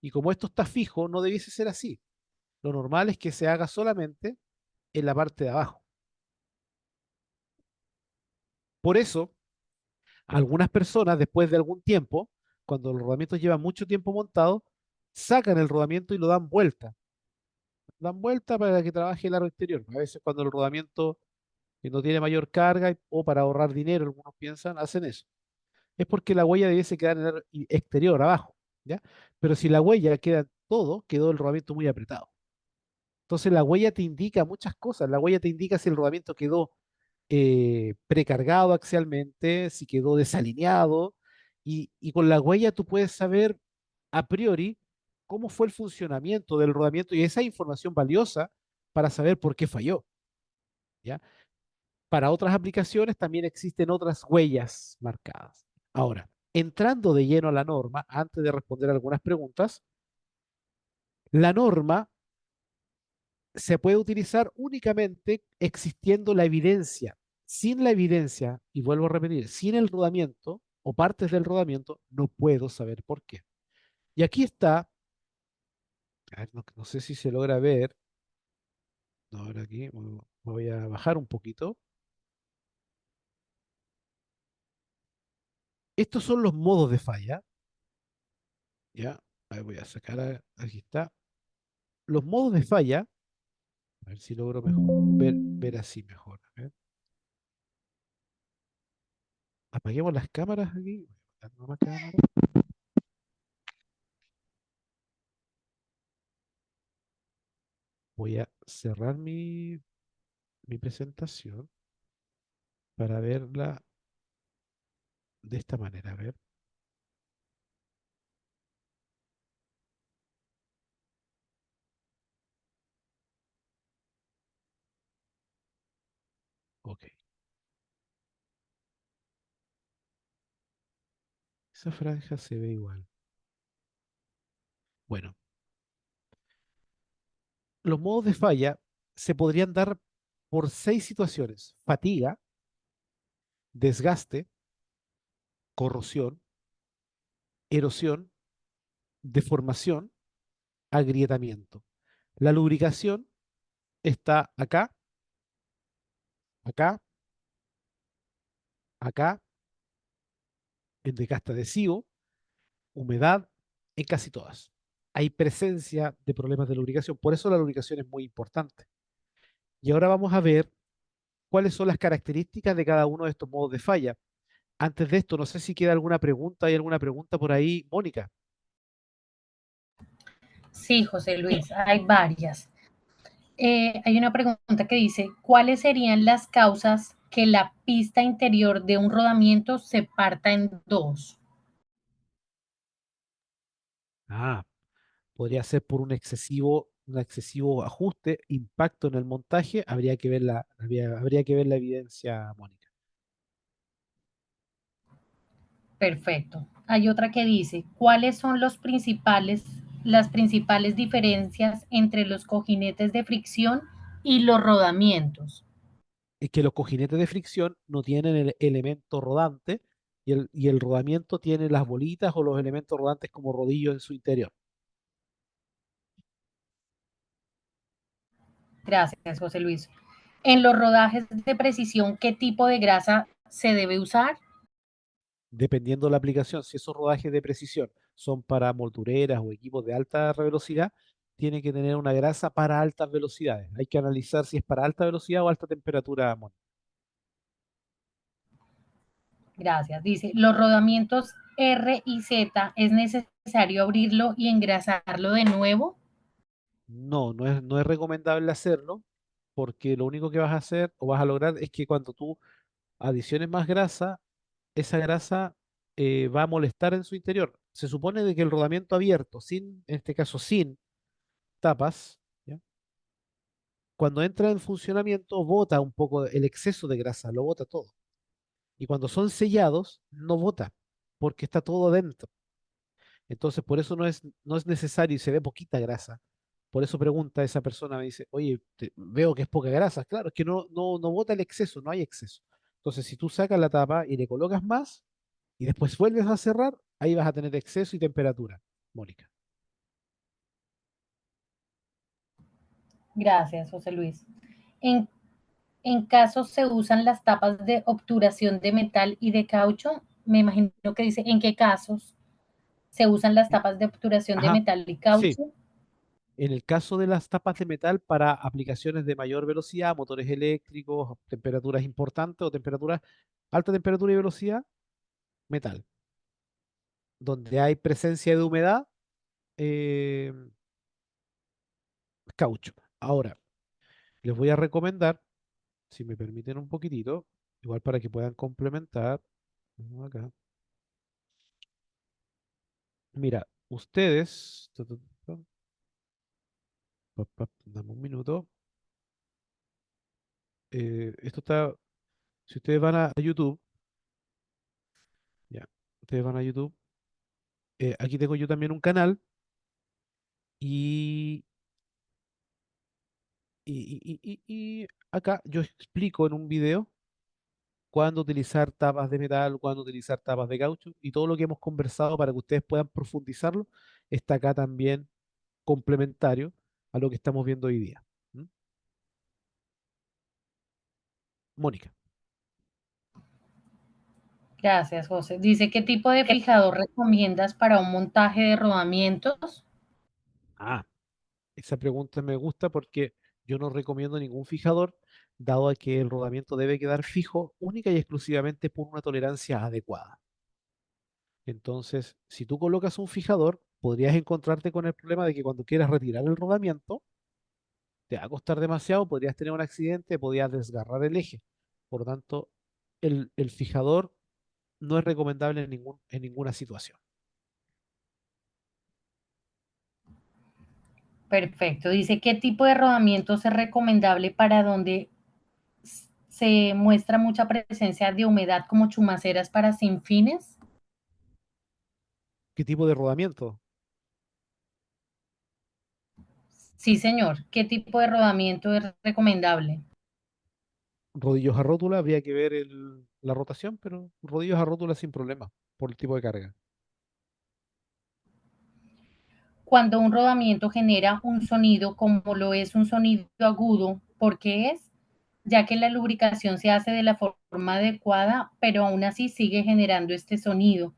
Speaker 2: y como esto está fijo, no debiese ser así. Lo normal es que se haga solamente en la parte de abajo. Por eso, algunas personas, después de algún tiempo, cuando los rodamientos llevan mucho tiempo montados, sacan el rodamiento y lo dan vuelta. Dan vuelta para que trabaje el aro exterior. A veces cuando el rodamiento no tiene mayor carga o para ahorrar dinero, algunos piensan, hacen eso. Es porque la huella debiese quedar en el aro exterior, abajo, ¿ya? Pero si la huella queda todo, quedó el rodamiento muy apretado. Entonces la huella te indica muchas cosas. La huella te indica si el rodamiento quedó precargado axialmente, si quedó desalineado, y con la huella tú puedes saber a priori cómo fue el funcionamiento del rodamiento y esa información valiosa para saber por qué falló, ¿ya? Para otras aplicaciones también existen otras huellas marcadas. Ahora, entrando de lleno a la norma, antes de responder algunas preguntas, la norma se puede utilizar únicamente existiendo la evidencia. Sin la evidencia, y vuelvo a repetir, sin el rodamiento o partes del rodamiento, no puedo saber por qué. Y aquí está, a ver, no sé si se logra ver, no, ahora aquí voy a bajar un poquito. Estos son los modos de falla, ¿ya? Ahí voy a sacar, aquí está. Los modos de falla, a ver si logro ver así mejor. A ver. Apaguemos las cámaras aquí. Voy a apagar una cámara. Voy a cerrar mi presentación para verla de esta manera. A ver, ok. Esa franja se ve igual. Bueno, los modos de falla se podrían dar por 6 situaciones: fatiga, desgaste, corrosión, erosión, deformación, agrietamiento. La lubricación está acá, acá, acá, en desgaste adhesivo, humedad, en casi todas. Hay presencia de problemas de lubricación, por eso la lubricación es muy importante. Y ahora vamos a ver cuáles son las características de cada uno de estos modos de falla. Antes de esto, no sé si queda alguna pregunta, ¿hay alguna pregunta por ahí, Mónica?
Speaker 4: Sí, José Luis, hay varias. Hay una pregunta que dice, ¿cuáles serían las causas que la pista interior de un rodamiento se parta en dos?
Speaker 2: Ah, podría ser por un excesivo ajuste, impacto en el montaje, habría que ver la evidencia, Mónica.
Speaker 4: Perfecto. Hay otra que dice, ¿cuáles son las principales diferencias entre los cojinetes de fricción y los rodamientos?
Speaker 2: Es que los cojinetes de fricción no tienen el elemento rodante y el rodamiento tiene las bolitas o los elementos rodantes como rodillos en su interior.
Speaker 4: Gracias, José Luis. En los rodajes de precisión, ¿qué tipo de grasa se debe usar?
Speaker 2: Dependiendo de la aplicación, si esos rodajes de precisión son para moldureras o equipos de alta velocidad, tiene que tener una grasa para altas velocidades. Hay que analizar si es para alta velocidad o alta temperatura, Mónica.
Speaker 4: Gracias. Dice, los rodamientos R y Z, ¿es necesario abrirlo y engrasarlo de nuevo?
Speaker 2: No, no es recomendable hacerlo porque lo único que vas a hacer o vas a lograr es que cuando tú adiciones más grasa, esa grasa va a molestar en su interior. Se supone de que el rodamiento abierto, sin, en este caso sin tapas, ¿ya? Cuando entra en funcionamiento, bota un poco el exceso de grasa, lo bota todo. Y cuando son sellados, no bota, porque está todo adentro. Entonces, por eso no es necesario y se ve poquita grasa. Por eso pregunta esa persona, me dice, oye, veo que es poca grasa. Claro, es que no bota el exceso, no hay exceso. Entonces, si tú sacas la tapa y le colocas más y después vuelves a cerrar, ahí vas a tener exceso y temperatura, Mónica.
Speaker 4: Gracias, José Luis. En, en caso se usan las tapas de obturación de metal y de caucho, me imagino que dice en qué casos se usan las
Speaker 2: Y-
Speaker 4: tapas de obturación de
Speaker 2: Ajá,
Speaker 4: metal y
Speaker 2: sí.
Speaker 4: caucho.
Speaker 2: En el caso de las tapas de metal para aplicaciones de mayor velocidad, motores eléctricos, temperaturas importantes o temperaturas, alta temperatura y velocidad, metal. Donde hay presencia de humedad, eh, caucho. Ahora, les voy a recomendar, si me permiten un poquitito, igual para que puedan complementar. Vamos acá. Mira, ustedes, dame un minuto. Esto está, si ustedes van a YouTube, ya, ustedes van a YouTube, aquí tengo yo también un canal y, y acá yo explico en un video cuándo utilizar tapas de metal, cuándo utilizar tapas de caucho y todo lo que hemos conversado para que ustedes puedan profundizarlo está acá también complementario a lo que estamos viendo hoy día. ¿Mm? Mónica.
Speaker 4: Gracias, José. Dice, ¿qué tipo de fijador recomiendas para un montaje de rodamientos?
Speaker 2: Ah, esa pregunta me gusta porque yo no recomiendo ningún fijador, dado a que el rodamiento debe quedar fijo única y exclusivamente por una tolerancia adecuada. Entonces, si tú colocas un fijador, podrías encontrarte con el problema de que cuando quieras retirar el rodamiento, te va a costar demasiado, podrías tener un accidente, podrías desgarrar el eje. Por lo tanto, el fijador no es recomendable en ninguna situación.
Speaker 4: Perfecto. Dice, ¿qué tipo de rodamientos es recomendable para donde se muestra mucha presencia de humedad como chumaceras para sin fines?
Speaker 2: ¿Qué tipo de rodamiento?
Speaker 4: Sí, señor. ¿Qué tipo de rodamiento es recomendable?
Speaker 2: Rodillos a rótula, habría que ver la rotación, pero rodillos a rótula sin problema por el tipo de carga.
Speaker 4: Cuando un rodamiento genera un sonido como lo es un sonido agudo, ¿por qué es? Ya que la lubricación se hace de la forma adecuada, pero aún así sigue generando este sonido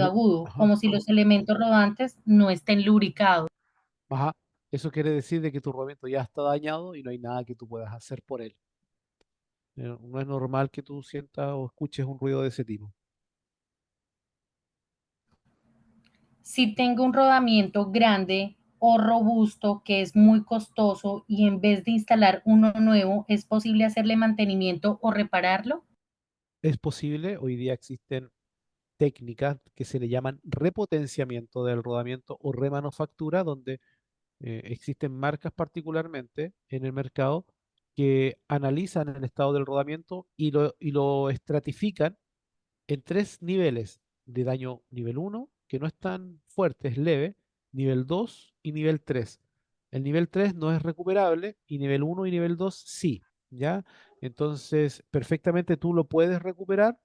Speaker 4: agudo,
Speaker 2: Ajá,
Speaker 4: como si los elementos rodantes no estén lubricados.
Speaker 2: ajá. Eso quiere decir de que tu rodamiento ya está dañado y no hay nada que tú puedas hacer por él. No es normal que tú sientas o escuches un ruido de ese tipo.
Speaker 4: Si tengo un rodamiento grande o robusto que es muy costoso y en vez de instalar uno nuevo, ¿es posible hacerle mantenimiento o repararlo?
Speaker 2: Es posible, hoy día existen técnicas que se le llaman repotenciamiento del rodamiento o remanufactura, donde existen marcas particularmente en el mercado que analizan el estado del rodamiento y lo estratifican en tres niveles de daño: nivel uno, que no es tan fuerte, es leve; nivel 2 y nivel 3. El nivel 3 no es recuperable y nivel uno y nivel 2 sí, ¿ya? Entonces, perfectamente tú lo puedes recuperar,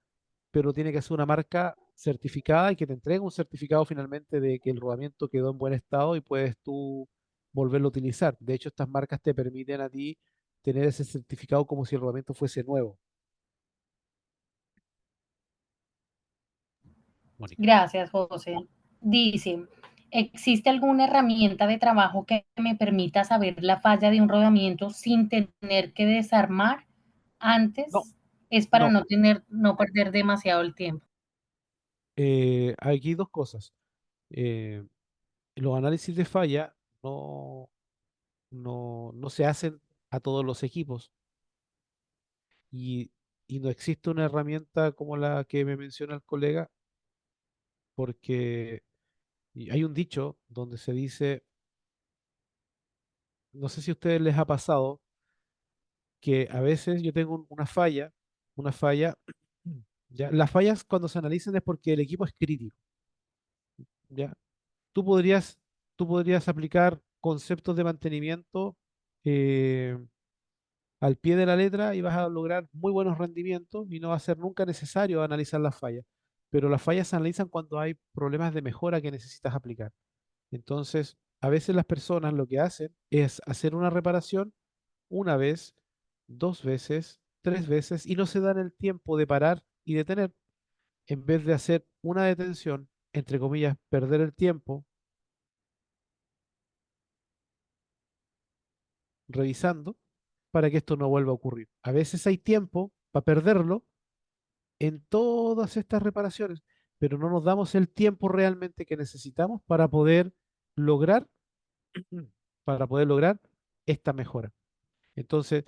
Speaker 2: pero tiene que ser una marca certificada y que te entregue un certificado finalmente de que el rodamiento quedó en buen estado y puedes tú volverlo a utilizar. De hecho, estas marcas te permiten a ti tener ese certificado como si el rodamiento fuese nuevo, Mónica.
Speaker 4: Gracias, José. Dice, ¿existe alguna herramienta de trabajo que me permita saber la falla de un rodamiento sin tener que desarmar
Speaker 2: No,
Speaker 4: antes? Es para
Speaker 2: no.
Speaker 4: no perder demasiado el tiempo.
Speaker 2: Aquí hay dos cosas. Eh, los análisis de falla no se hacen a todos los equipos y, y no existe una herramienta como la que me menciona el colega, porque hay un dicho donde se dice, no sé si a ustedes les ha pasado, que a veces yo tengo una falla, ¿ya? Las fallas cuando se analizan es porque el equipo es crítico, ¿ya? Tú podrías, tú podrías aplicar conceptos de mantenimiento eh, al pie de la letra y vas a lograr muy buenos rendimientos y no va a ser nunca necesario analizar las fallas. Pero las fallas se analizan cuando hay problemas de mejora que necesitas aplicar. Entonces, a veces las personas lo que hacen es hacer una reparación una vez, dos veces, tres veces y no se dan el tiempo de parar y detener en vez de hacer una detención, entre comillas, perder el tiempo revisando para que esto no vuelva a ocurrir. A veces hay tiempo para perderlo en todas estas reparaciones, pero no nos damos el tiempo realmente que necesitamos lograr, para poder lograr esta mejora. Entonces,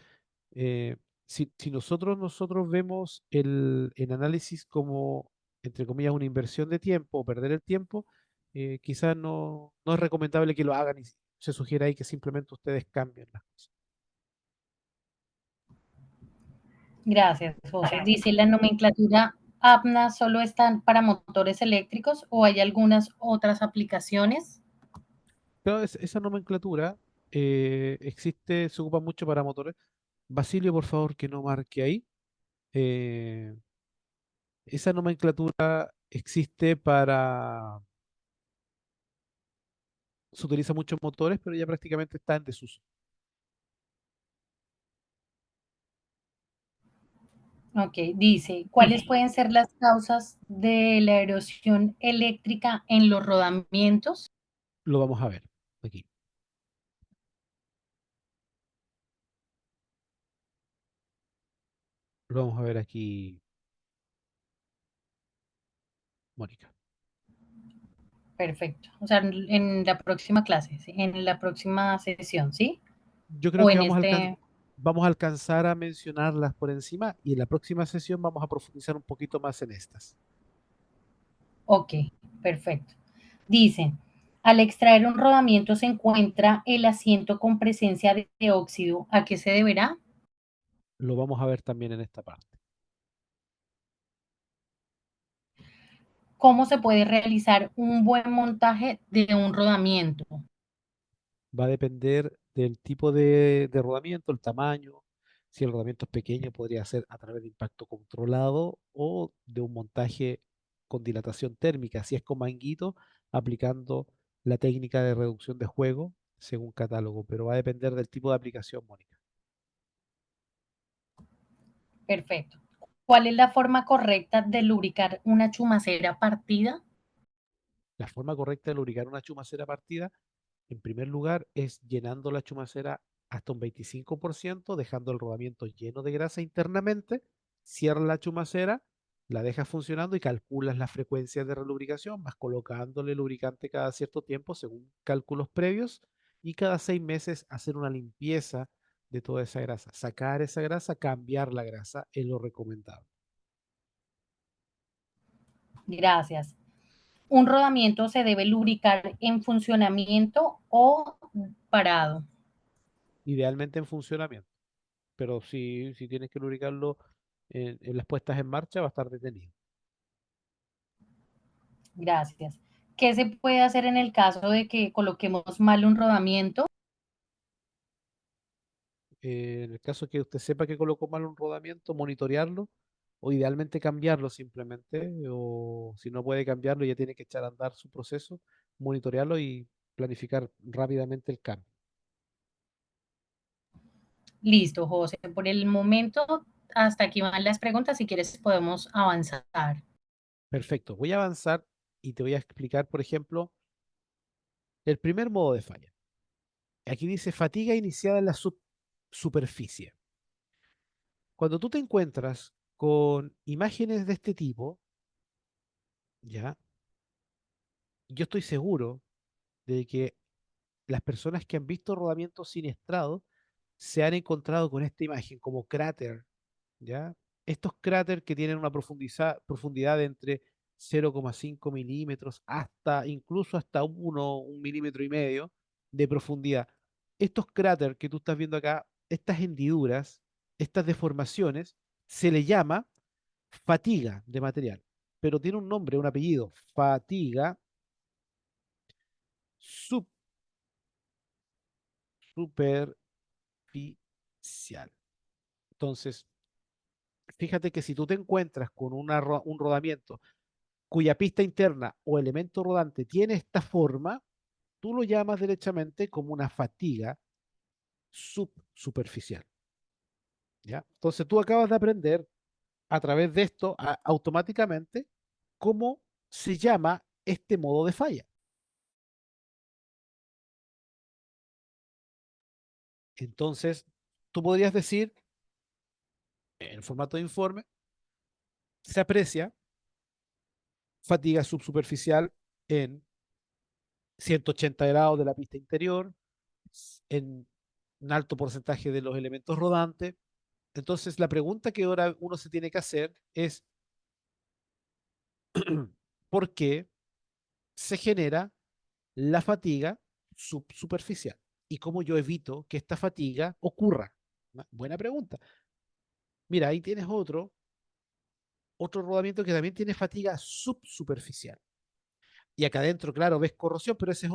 Speaker 2: eh, si nosotros vemos el análisis como, entre comillas, una inversión de tiempo o perder el tiempo, quizás no es recomendable que lo hagan y se sugiere ahí que simplemente ustedes cambien las cosas.
Speaker 4: Gracias, José. Dice, ¿la nomenclatura APNA solo está para motores eléctricos o hay algunas otras aplicaciones?
Speaker 2: Pero esa nomenclatura existe, se ocupa mucho para motores. Basilio, por favor, que no marque ahí. Eh, esa nomenclatura existe se utiliza mucho en motores, pero ya prácticamente está en desuso.
Speaker 4: Ok, dice, ¿cuáles pueden ser las causas de la erosión eléctrica en los rodamientos?
Speaker 2: Lo vamos a ver aquí. Lo vamos a ver aquí, Mónica.
Speaker 4: Perfecto. O sea, en la próxima clase, ¿sí? En la próxima sesión, ¿sí?
Speaker 2: Yo creo
Speaker 4: O
Speaker 2: que
Speaker 4: en este,
Speaker 2: vamos a alcanzar a mencionarlas por encima y en la próxima sesión vamos a profundizar un poquito más en estas.
Speaker 4: ok, perfecto. Dice, al extraer un rodamiento se encuentra el asiento con presencia de óxido. ¿A qué se deberá?
Speaker 2: Lo vamos a ver también en esta parte.
Speaker 4: ¿Cómo se puede realizar un buen montaje de un rodamiento?
Speaker 2: Va a depender del tipo de rodamiento, el tamaño. Si el rodamiento es pequeño, podría ser a través de impacto controlado o de un montaje con dilatación térmica. Si es con manguito, aplicando la técnica de reducción de juego según catálogo, pero va a depender del tipo de aplicación, Mónica.
Speaker 4: Perfecto. ¿Cuál es la forma correcta de lubricar una chumacera partida?
Speaker 2: La forma correcta de lubricar una chumacera partida, en primer lugar, es llenando la chumacera hasta un 25%, dejando el rodamiento lleno de grasa internamente, cierras la chumacera, la dejas funcionando y calculas las frecuencias de relubricación, vas colocándole lubricante cada cierto tiempo según cálculos previos y cada 6 meses hacer una limpieza de toda esa grasa. Sacar esa grasa, cambiar la grasa es lo recomendable.
Speaker 4: Gracias. ¿Un rodamiento se debe lubricar en funcionamiento o parado?
Speaker 2: Idealmente en funcionamiento, pero si tienes que lubricarlo en las puestas en marcha, va a estar detenido.
Speaker 4: Gracias. ¿Qué se puede hacer en el caso de que coloquemos mal un rodamiento?
Speaker 2: En el caso que usted sepa que colocó mal un rodamiento, monitorearlo o idealmente cambiarlo simplemente, o si no puede cambiarlo, ya tiene que echar a andar su proceso, monitorearlo y planificar rápidamente el cambio.
Speaker 4: Listo, José. Por el momento, hasta aquí van las preguntas. Si quieres, podemos avanzar.
Speaker 2: Perfecto, voy a avanzar y te voy a explicar, por ejemplo, el primer modo de falla. Aquí dice fatiga iniciada en la superficie. Cuando tú te encuentras con imágenes de este tipo, ya, yo estoy seguro de que las personas que han visto rodamientos siniestrados se han encontrado con esta imagen como cráter, ¿ya? estos cráteres que tienen una profundidad de entre 0,5 milímetros hasta incluso hasta 1 milímetro y medio de profundidad. Estos cráteres que tú estás viendo acá, estas hendiduras, estas deformaciones, se le llama fatiga de material, pero tiene un nombre, un apellido, fatiga superficial. Entonces, fíjate que si tú te encuentras con un rodamiento cuya pista interna o elemento rodante tiene esta forma, tú lo llamas derechamente como una fatiga subsuperficial. ¿Ya? Entonces tú acabas de aprender a través de esto automáticamente cómo se llama este modo de falla. Entonces, tú podrías decir, en formato de informe, se aprecia fatiga subsuperficial en 180 grados de la pista interior, en un alto porcentaje de los elementos rodantes. Entonces, la pregunta que ahora uno se tiene que hacer es, ¿por qué se genera la fatiga subsuperficial? ¿Y cómo yo evito que esta fatiga ocurra? Buena pregunta. Mira, ahí tienes otro rodamiento que también tiene fatiga subsuperficial. Y acá adentro, claro, ves corrosión, pero ese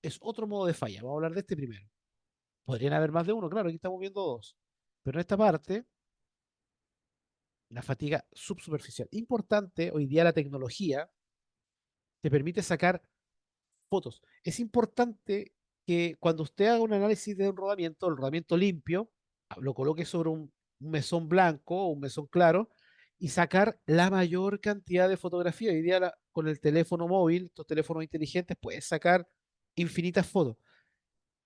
Speaker 2: es otro modo de falla. Vamos a hablar de este primero. Podrían haber más de uno, claro, aquí estamos viendo dos. Pero en esta parte, la fatiga subsuperficial. Importante, hoy día la tecnología te permite sacar fotos. Es importante que cuando usted haga un análisis de un rodamiento, el rodamiento limpio, lo coloque sobre un mesón blanco o un mesón claro y sacar la mayor cantidad de fotografías. Hoy día con el teléfono móvil, estos teléfonos inteligentes, puedes sacar infinitas fotos.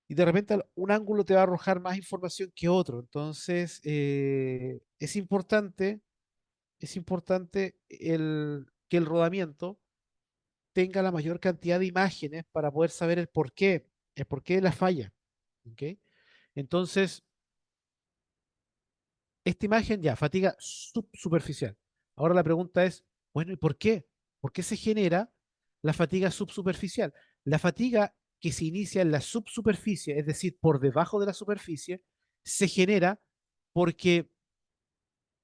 Speaker 2: Y de repente un ángulo te va a arrojar más información que otro. Entonces, es importante que el rodamiento tenga la mayor cantidad de imágenes para poder saber el porqué de la falla. ¿Ok? Entonces, esta imagen ya, fatiga subsuperficial. Ahora la pregunta es, bueno, ¿y por qué? ¿Por qué se genera la fatiga subsuperficial? La fatiga que se inicia en la subsuperficie, es decir, por debajo de la superficie, se genera porque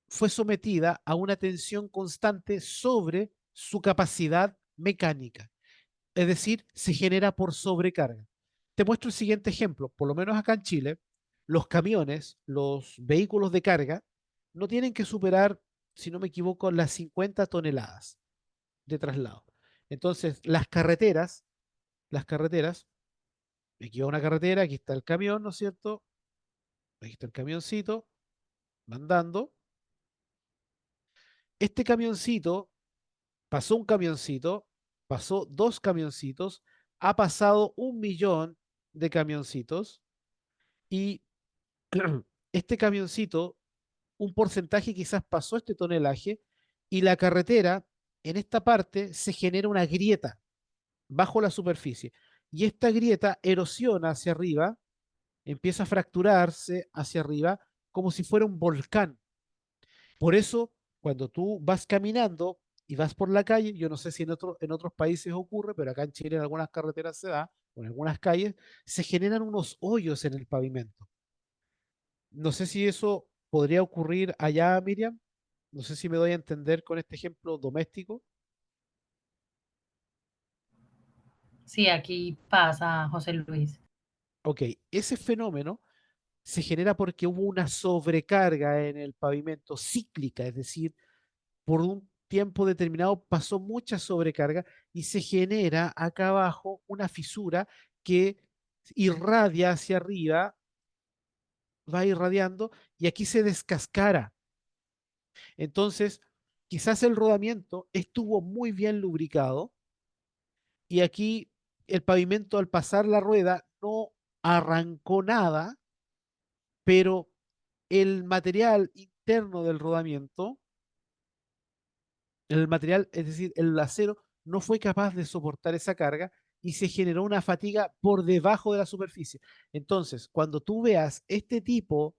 Speaker 2: fue sometida a una tensión constante sobre su capacidad mecánica. Es decir, se genera por sobrecarga. Te muestro el siguiente ejemplo. Por lo menos acá en Chile, los camiones, los vehículos de carga, no tienen que superar, si no me equivoco, las 50 toneladas de traslado. Entonces, las carreteras, aquí va una carretera, aquí está el camión, ¿no es cierto? Aquí está el camioncito, mandando. Este camioncito, pasó un camioncito, pasó dos camioncitos, ha pasado 1 millón de camioncitos y este camioncito, un porcentaje quizás pasó este tonelaje y la carretera, en esta parte, se genera una grieta bajo la superficie. Y esta grieta erosiona hacia arriba, empieza a fracturarse hacia arriba como si fuera un volcán. Por eso, cuando tú vas caminando y vas por la calle, yo no sé si en otros países ocurre, pero acá en Chile en algunas carreteras se da, o en algunas calles, se generan unos hoyos en el pavimento. No sé si eso podría ocurrir allá, Miriam. No sé si me doy a entender con este ejemplo doméstico.
Speaker 4: Sí, aquí pasa, José Luis.
Speaker 2: Ok, ese fenómeno se genera porque hubo una sobrecarga en el pavimento cíclica, es decir, por un tiempo determinado pasó mucha sobrecarga y se genera acá abajo una fisura que irradia hacia arriba, va irradiando y aquí se descascara. Entonces, quizás el rodamiento estuvo muy bien lubricado y aquí el pavimento al pasar la rueda no arrancó nada, pero el material interno del rodamiento, el material, es decir, el acero, no fue capaz de soportar esa carga y se generó una fatiga por debajo de la superficie. Entonces, cuando tú veas este tipo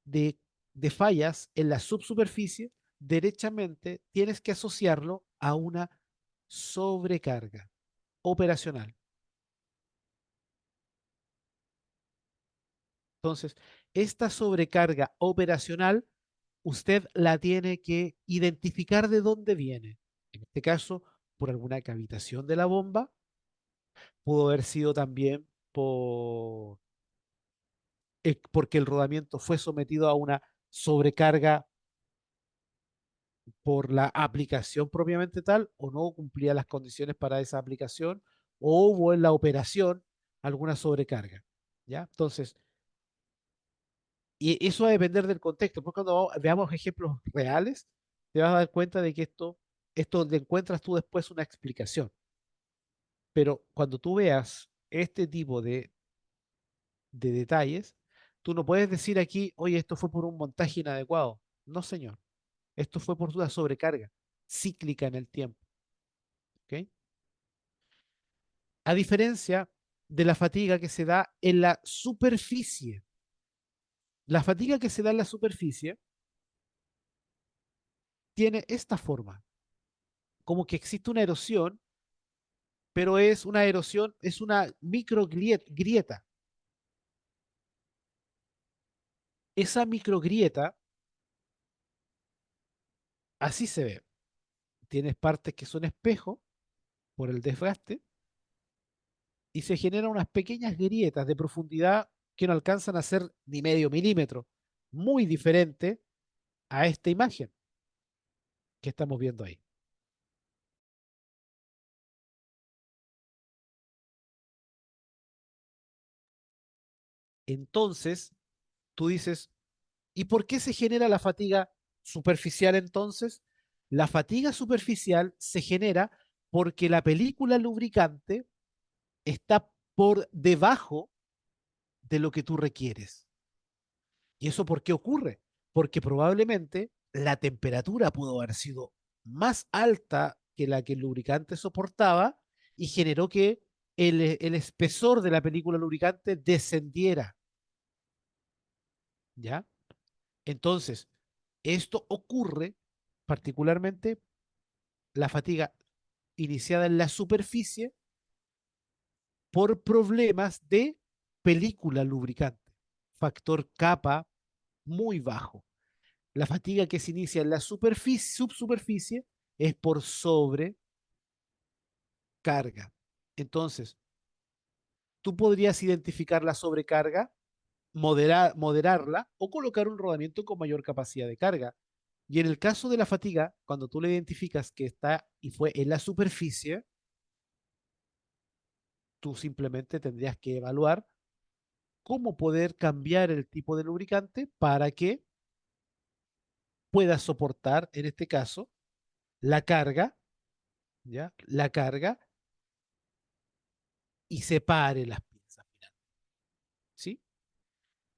Speaker 2: de, de fallas en la subsuperficie, derechamente tienes que asociarlo a una sobrecarga operacional. Entonces, esta sobrecarga operacional, usted la tiene que identificar de dónde viene. En este caso, por alguna cavitación de la bomba, pudo haber sido también porque el rodamiento fue sometido a una sobrecarga por la aplicación propiamente tal, o no cumplía las condiciones para esa aplicación, o hubo en la operación alguna sobrecarga. ¿Ya? Entonces, y eso va a depender del contexto. Pues cuando veamos ejemplos reales, te vas a dar cuenta de que esto le encuentras tú después una explicación. Pero cuando tú veas este tipo de detalles, tú no puedes decir aquí, oye, esto fue por un montaje inadecuado. No, señor. Esto fue por una sobrecarga cíclica en el tiempo. ¿Ok? A diferencia de la fatiga que se da en la superficie. La fatiga que se da en la superficie tiene esta forma, como que existe una erosión, pero es una erosión, es una microgrieta. Esa microgrieta, así se ve. Tienes partes que son espejo por el desgaste y se generan unas pequeñas grietas de profundidad que no alcanzan a ser ni medio milímetro, muy diferente a esta imagen que estamos viendo ahí. Entonces, tú dices, ¿y por qué se genera la fatiga superficial entonces? La fatiga superficial se genera porque la película lubricante está por debajo de lo que tú requieres. ¿Y eso por qué ocurre? Porque probablemente la temperatura pudo haber sido más alta que la que el lubricante soportaba y generó que el espesor de la película lubricante descendiera. ¿Ya? Entonces, esto ocurre particularmente la fatiga iniciada en la superficie por problemas de película lubricante, factor capa muy bajo. La fatiga que se inicia en la superficie, subsuperficie es por sobrecarga. Entonces, tú podrías identificar la sobrecarga, moderarla o colocar un rodamiento con mayor capacidad de carga. Y en el caso de la fatiga, cuando tú le identificas que está y fue en la superficie, tú simplemente tendrías que evaluar cómo poder cambiar el tipo de lubricante para que pueda soportar, en este caso, la carga, ¿ya? La carga y separe las piezas, ¿sí?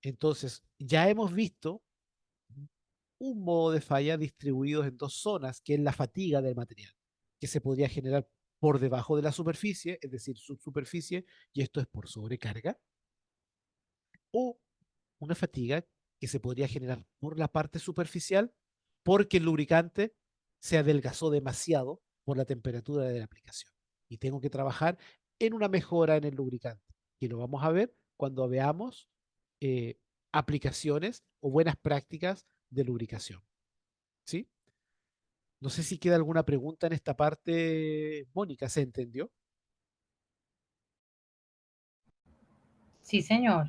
Speaker 2: Entonces, ya hemos visto un modo de falla distribuido en dos zonas, que es la fatiga del material, que se podría generar por debajo de la superficie, es decir, subsuperficie, y esto es por sobrecarga, o una fatiga que se podría generar por la parte superficial porque el lubricante se adelgazó demasiado por la temperatura de la aplicación. Y tengo que trabajar en una mejora en el lubricante, que lo vamos a ver cuando veamos eh, aplicaciones o buenas prácticas de lubricación. ¿Sí? No sé si queda alguna pregunta en esta parte, Mónica, ¿se entendió?
Speaker 4: Sí, señor.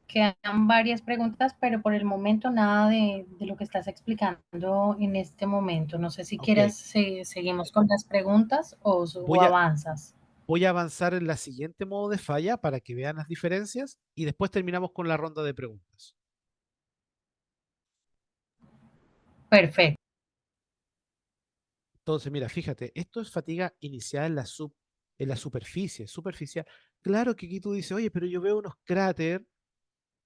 Speaker 4: Quedan varias preguntas, pero por el momento nada de lo que estás explicando en este momento. No sé si
Speaker 2: Ok,
Speaker 4: quieras, seguimos con las preguntas o
Speaker 2: voy a,
Speaker 4: avanzas.
Speaker 2: voy a avanzar en la siguiente modo de falla para que vean las diferencias y después terminamos con la ronda de preguntas.
Speaker 4: Perfecto.
Speaker 2: Entonces, mira, fíjate, esto es fatiga inicial en la superficie, superficial. Claro que aquí tú dices, oye, pero yo veo unos cráteres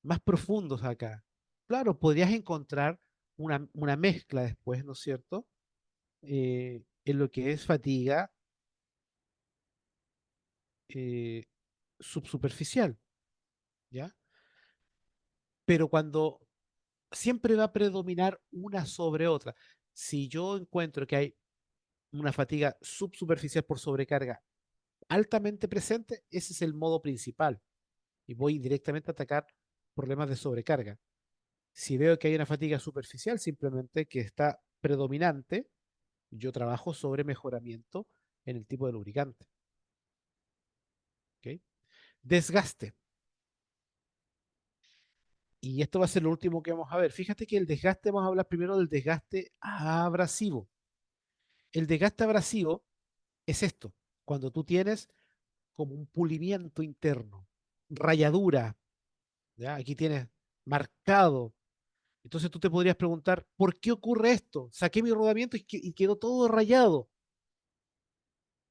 Speaker 2: más profundos acá. Claro, podrías encontrar una mezcla después, ¿no es cierto? En lo que es fatiga eh, subsuperficial, ¿ya? Pero cuando siempre va a predominar una sobre otra. Si yo encuentro que hay una fatiga subsuperficial por sobrecarga altamente presente, ese es el modo principal y voy directamente a atacar problemas de sobrecarga. Si veo que hay una fatiga superficial simplemente que está predominante, yo trabajo sobre mejoramiento en el tipo de lubricante. ¿Ok? Desgaste. Y esto va a ser lo último que vamos a ver. Fíjate que el desgaste, vamos a hablar primero del desgaste abrasivo. El desgaste abrasivo es esto, cuando tú tienes como un pulimiento interno, rayadura, ¿ya? Aquí tienes marcado. Entonces tú te podrías preguntar, ¿por qué ocurre esto? Saqué mi rodamiento y quedó todo rayado.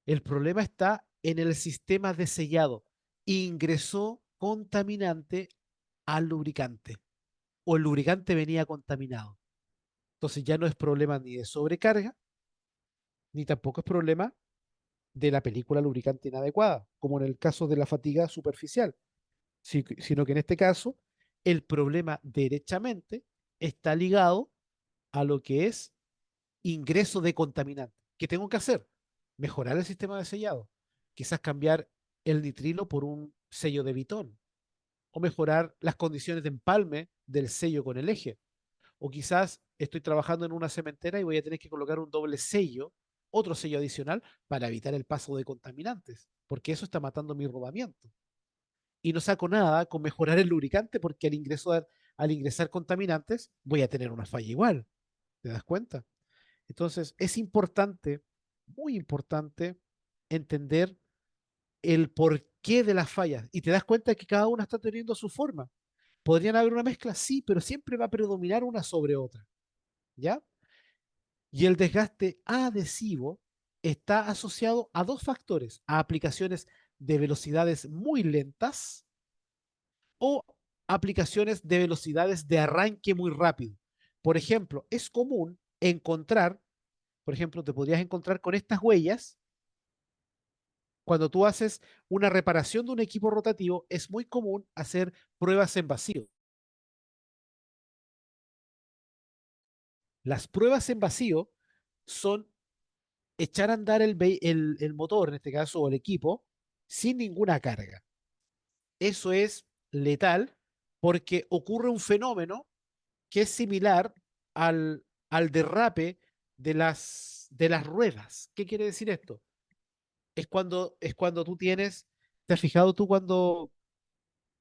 Speaker 2: El problema está en el sistema de sellado. Ingresó contaminante al lubricante o el lubricante venía contaminado. Entonces ya no es problema ni de sobrecarga, ni tampoco es problema de la película lubricante inadecuada, como en el caso de la fatiga superficial, sino que en este caso el problema derechamente está ligado a lo que es ingreso de contaminante. ¿Qué tengo que hacer? Mejorar el sistema de sellado. Quizás cambiar el nitrilo por un sello de Vitón o mejorar las condiciones de empalme del sello con el eje. O quizás estoy trabajando en una cementera y voy a tener que colocar un doble sello, otro sello adicional para evitar el paso de contaminantes, porque eso está matando mi rodamiento. Y no saco nada con mejorar el lubricante porque al ingresar contaminantes voy a tener una falla igual. ¿Te das cuenta? Entonces, es importante, muy importante, entender el porqué de las fallas. Y te das cuenta que cada una está teniendo su forma. ¿Podrían haber una mezcla? Sí, pero siempre va a predominar una sobre otra. ¿Ya? Y el desgaste adhesivo está asociado a dos factores, a aplicaciones de velocidades muy lentas o aplicaciones de velocidades de arranque muy rápido. Por ejemplo, es común encontrar, por ejemplo, te podrías encontrar con estas huellas cuando tú haces una reparación de un equipo rotativo, es muy común hacer pruebas en vacío. Las pruebas en vacío son echar a andar el motor, en este caso, o el equipo, sin ninguna carga. Eso es letal porque ocurre un fenómeno que es similar al derrape de las ruedas. ¿Qué quiere decir esto? Es cuando tú tienes, ¿te has fijado tú cuando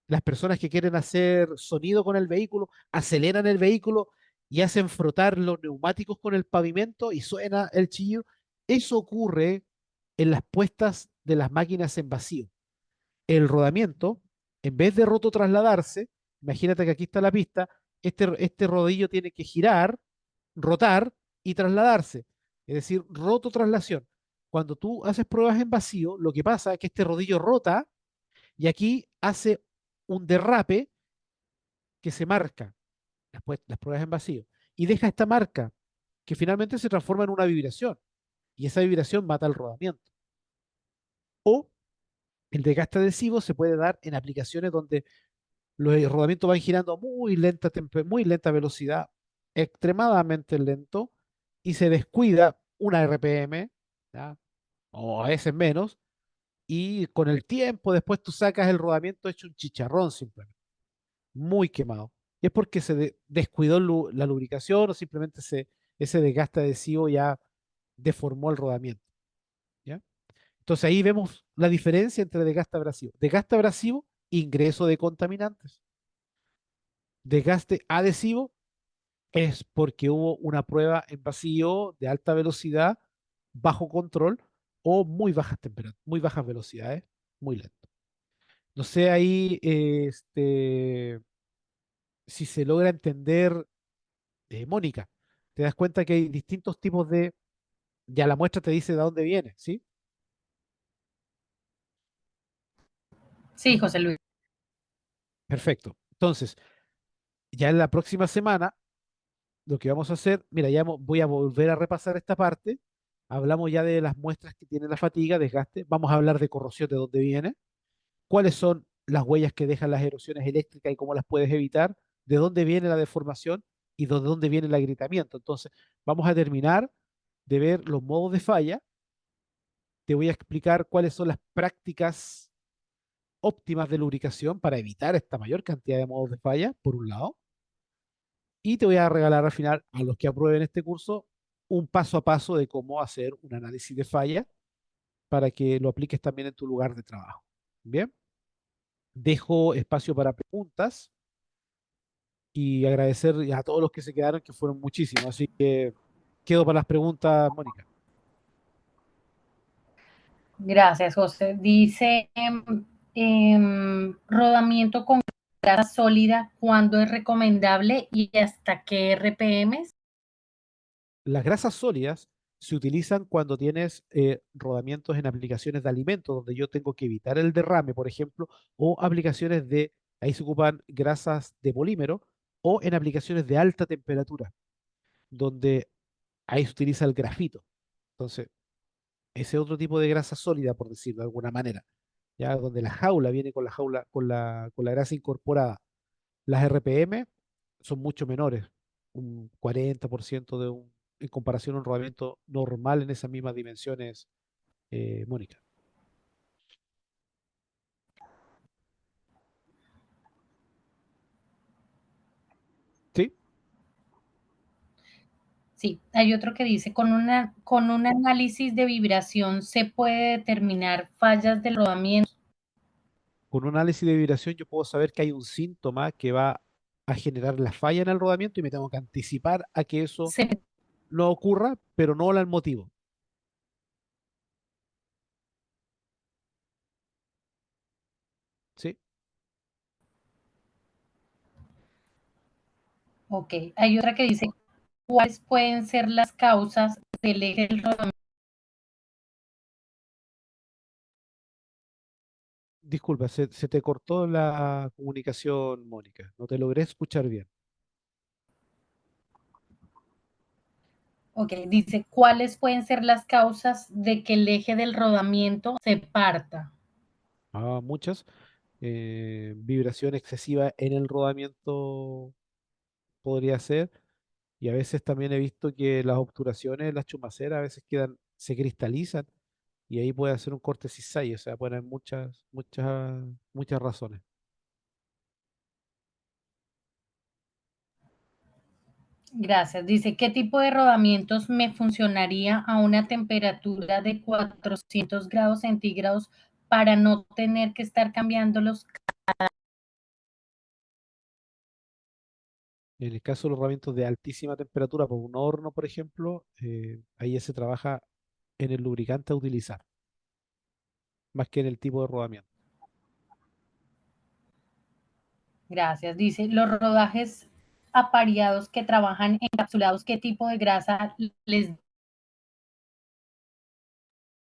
Speaker 2: las personas que quieren hacer sonido con el vehículo aceleran el vehículo y hacen frotar los neumáticos con el pavimento y suena el chillido? Eso ocurre en las puestas de las máquinas en vacío. El rodamiento, en vez de roto trasladarse, imagínate que aquí está la pista, este rodillo tiene que girar, rotar y trasladarse. Es decir, roto traslación. Cuando tú haces pruebas en vacío, lo que pasa es que este rodillo rota y aquí hace un derrape que se marca las pruebas en vacío y deja esta marca que finalmente se transforma en una vibración y esa vibración mata el rodamiento. O el desgaste adhesivo se puede dar en aplicaciones donde los rodamientos van girando a muy lenta velocidad, extremadamente lento, y se descuida una RPM, ¿ya? O a veces menos, y con el tiempo después tú sacas el rodamiento hecho un chicharrón simplemente, muy quemado. Y es porque descuidó la lubricación o simplemente ese desgaste adhesivo ya deformó el rodamiento. ¿Ya? Entonces ahí vemos la diferencia entre desgaste abrasivo. Desgaste abrasivo, ingreso de contaminantes. Desgaste adhesivo es porque hubo una prueba en vacío de alta velocidad, bajo control o muy bajas temperaturas, muy bajas velocidades, muy lento. No sé ahí si se logra entender, Mónica. Te das cuenta que hay distintos tipos de, ya la muestra te dice de dónde viene, ¿sí?
Speaker 4: Sí, José Luis.
Speaker 2: Perfecto. Entonces, ya en la próxima semana lo que vamos a hacer, mira, voy a volver a repasar esta parte. Hablamos ya de las muestras que tiene la fatiga, desgaste. Vamos a hablar de corrosión, de dónde viene, cuáles son las huellas que dejan las erosiones eléctricas y cómo las puedes evitar, de dónde viene la deformación y de dónde viene el agrietamiento. Entonces, vamos a terminar de ver los modos de falla. Te voy a explicar cuáles son las prácticas óptimas de lubricación para evitar esta mayor cantidad de modos de falla, por un lado. Y te voy a regalar al final, a los que aprueben este curso, un paso a paso de cómo hacer un análisis de falla para que lo apliques también en tu lugar de trabajo. Bien, dejo espacio para preguntas y agradecer a todos los que se quedaron, que fueron muchísimos. Así que quedo para las preguntas, Mónica.
Speaker 4: Gracias, José. Dice, rodamiento con grasa sólida, ¿cuándo es recomendable y hasta qué RPMs?
Speaker 2: Las grasas sólidas se utilizan cuando tienes rodamientos en aplicaciones de alimentos, donde yo tengo que evitar el derrame, por ejemplo, o aplicaciones de, ahí se ocupan grasas de polímero, o en aplicaciones de alta temperatura, donde ahí se utiliza el grafito. Entonces, ese otro tipo de grasa sólida, por decirlo de alguna manera, ya donde la jaula viene con la jaula, con la grasa incorporada. Las RPM son mucho menores, un 40% en comparación a un rodamiento normal en esas mismas dimensiones, Mónica. ¿Sí?
Speaker 4: Sí, hay otro que dice, con un análisis de vibración se puede determinar fallas del rodamiento.
Speaker 2: Con un análisis de vibración yo puedo saber que hay un síntoma que va a generar la falla en el rodamiento y me tengo que anticipar a que eso
Speaker 4: Se,
Speaker 2: no ocurra, pero no el motivo. ¿Sí?
Speaker 4: ok, hay otra que dice, ¿cuáles pueden ser las causas del eje del rodamiento?
Speaker 2: Disculpa, se te cortó la comunicación, Mónica. No te logré escuchar bien.
Speaker 4: Ok, dice, ¿cuáles pueden ser las causas de que el eje del rodamiento se parta?
Speaker 2: Muchas. Vibración excesiva en el rodamiento podría ser. Y a veces también he visto que las obturaciones, las chumaceras, a veces se cristalizan y ahí puede hacer un corte cisalle. O sea, pueden haber muchas razones.
Speaker 4: Gracias. Dice, ¿qué tipo de rodamientos me funcionaría a una temperatura de 400 grados centígrados para no tener que estar cambiándolos?
Speaker 2: En el caso de los rodamientos de altísima temperatura, por un horno, por ejemplo, ahí ya se trabaja en el lubricante a utilizar, más que en el tipo de rodamiento.
Speaker 4: Gracias. Dice, los rodajes apareados que trabajan encapsulados, ¿qué tipo de grasa les?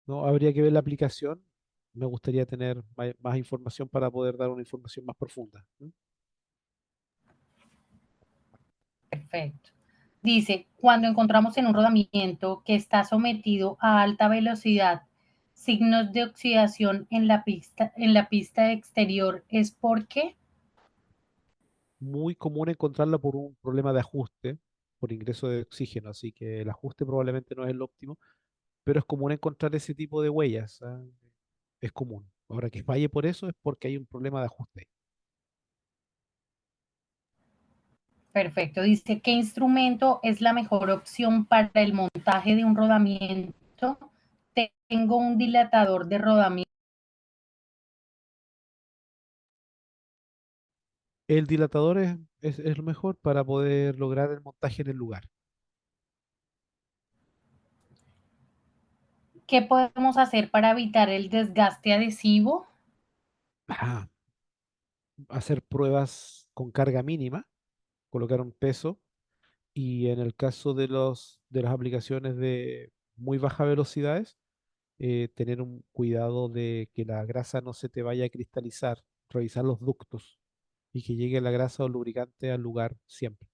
Speaker 2: No, habría que ver la aplicación. Me gustaría tener más información para poder dar una información más profunda. ¿Mm?
Speaker 4: Perfecto. Dice, cuando encontramos en un rodamiento que está sometido a alta velocidad, signos de oxidación en la pista exterior, ¿es porque?
Speaker 2: Muy común encontrarla por un problema de ajuste, por ingreso de oxígeno, así que el ajuste probablemente no es el óptimo, pero es común encontrar ese tipo de huellas. Es común. Ahora que falle por eso es porque hay un problema de ajuste.
Speaker 4: Perfecto. Dice, ¿qué instrumento es la mejor opción para el montaje de un rodamiento? Tengo un dilatador de rodamiento.
Speaker 2: El dilatador es lo mejor para poder lograr el montaje en el lugar.
Speaker 4: ¿Qué podemos hacer para evitar el desgaste adhesivo?
Speaker 2: Ah, hacer pruebas con carga mínima, colocar un peso y en el caso de las aplicaciones de muy bajas velocidades, tener un cuidado de que la grasa no se te vaya a cristalizar, revisar los ductos y que llegue la grasa o lubricante al lugar siempre.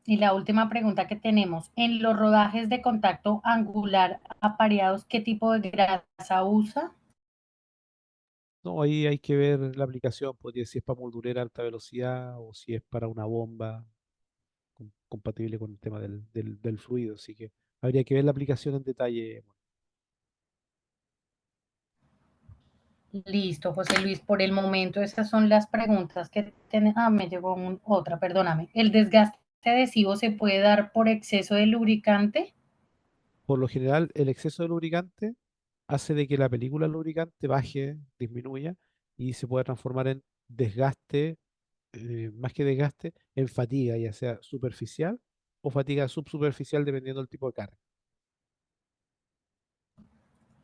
Speaker 4: Y la última pregunta que tenemos, en los rodajes de contacto angular apareados, ¿qué tipo de grasa usa?
Speaker 2: No, ahí hay que ver la aplicación, porque si es para moldurera a alta velocidad o si es para una bomba compatible con el tema del fluido. Así que habría que ver la aplicación en detalle.
Speaker 4: Listo, José Luis, por el momento esas son las preguntas que tenemos. Ah, me llegó otra, perdóname. ¿El desgaste adhesivo se puede dar por exceso de lubricante?
Speaker 2: Por lo general, el exceso de lubricante hace de que la película lubricante baje, disminuya y se pueda transformar en desgaste, más que desgaste, en fatiga, ya sea superficial o fatiga subsuperficial, dependiendo del tipo de carga.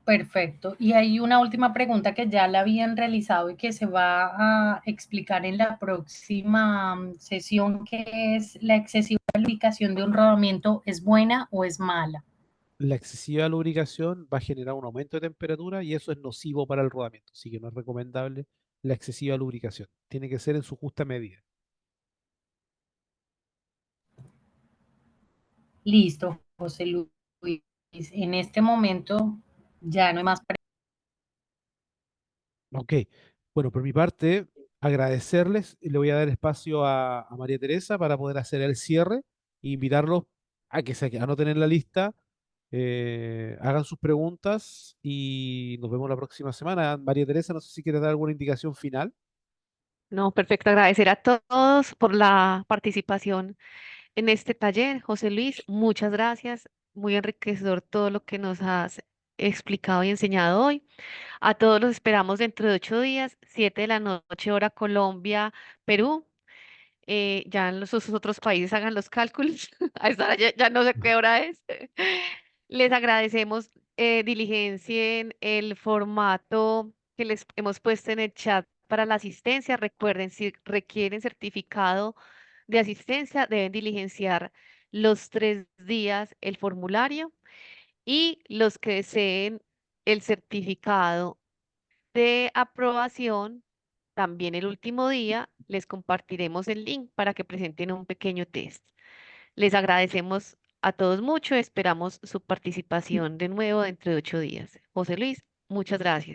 Speaker 4: Perfecto. Y hay una última pregunta que ya la habían realizado y que se va a explicar en la próxima sesión, que es la excesiva lubricación de un rodamiento, ¿es buena o es mala?
Speaker 2: La excesiva lubricación va a generar un aumento de temperatura y eso es nocivo para el rodamiento, así que no es recomendable la excesiva lubricación. Tiene que ser en su justa medida.
Speaker 4: Listo, José Luis. En este momento ya no hay más preguntas.
Speaker 2: Ok, bueno, por mi parte, agradecerles y le voy a dar espacio a María Teresa para poder hacer el cierre e invitarlos a que se anoten en la lista, hagan sus preguntas y nos vemos la próxima semana. María Teresa, no sé si quieres dar alguna indicación final.
Speaker 1: No, perfecto. Agradecer a todos por la participación en este taller. José Luis, muchas gracias. Muy enriquecedor todo lo que nos has explicado y enseñado hoy. A todos los esperamos dentro de 8 días, 7 de la noche, hora Colombia, Perú. Ya en sus otros países hagan los cálculos. A esta hora ya no sé qué hora es. Les agradecemos, diligencien el formato que les hemos puesto en el chat para la asistencia. Recuerden, si requieren certificado de asistencia, deben diligenciar los 3 días el formulario, y los que deseen el certificado de aprobación, también el último día les compartiremos el link para que presenten un pequeño test. Les agradecemos a todos mucho, esperamos su participación de nuevo dentro de 8 días. José Luis, muchas gracias.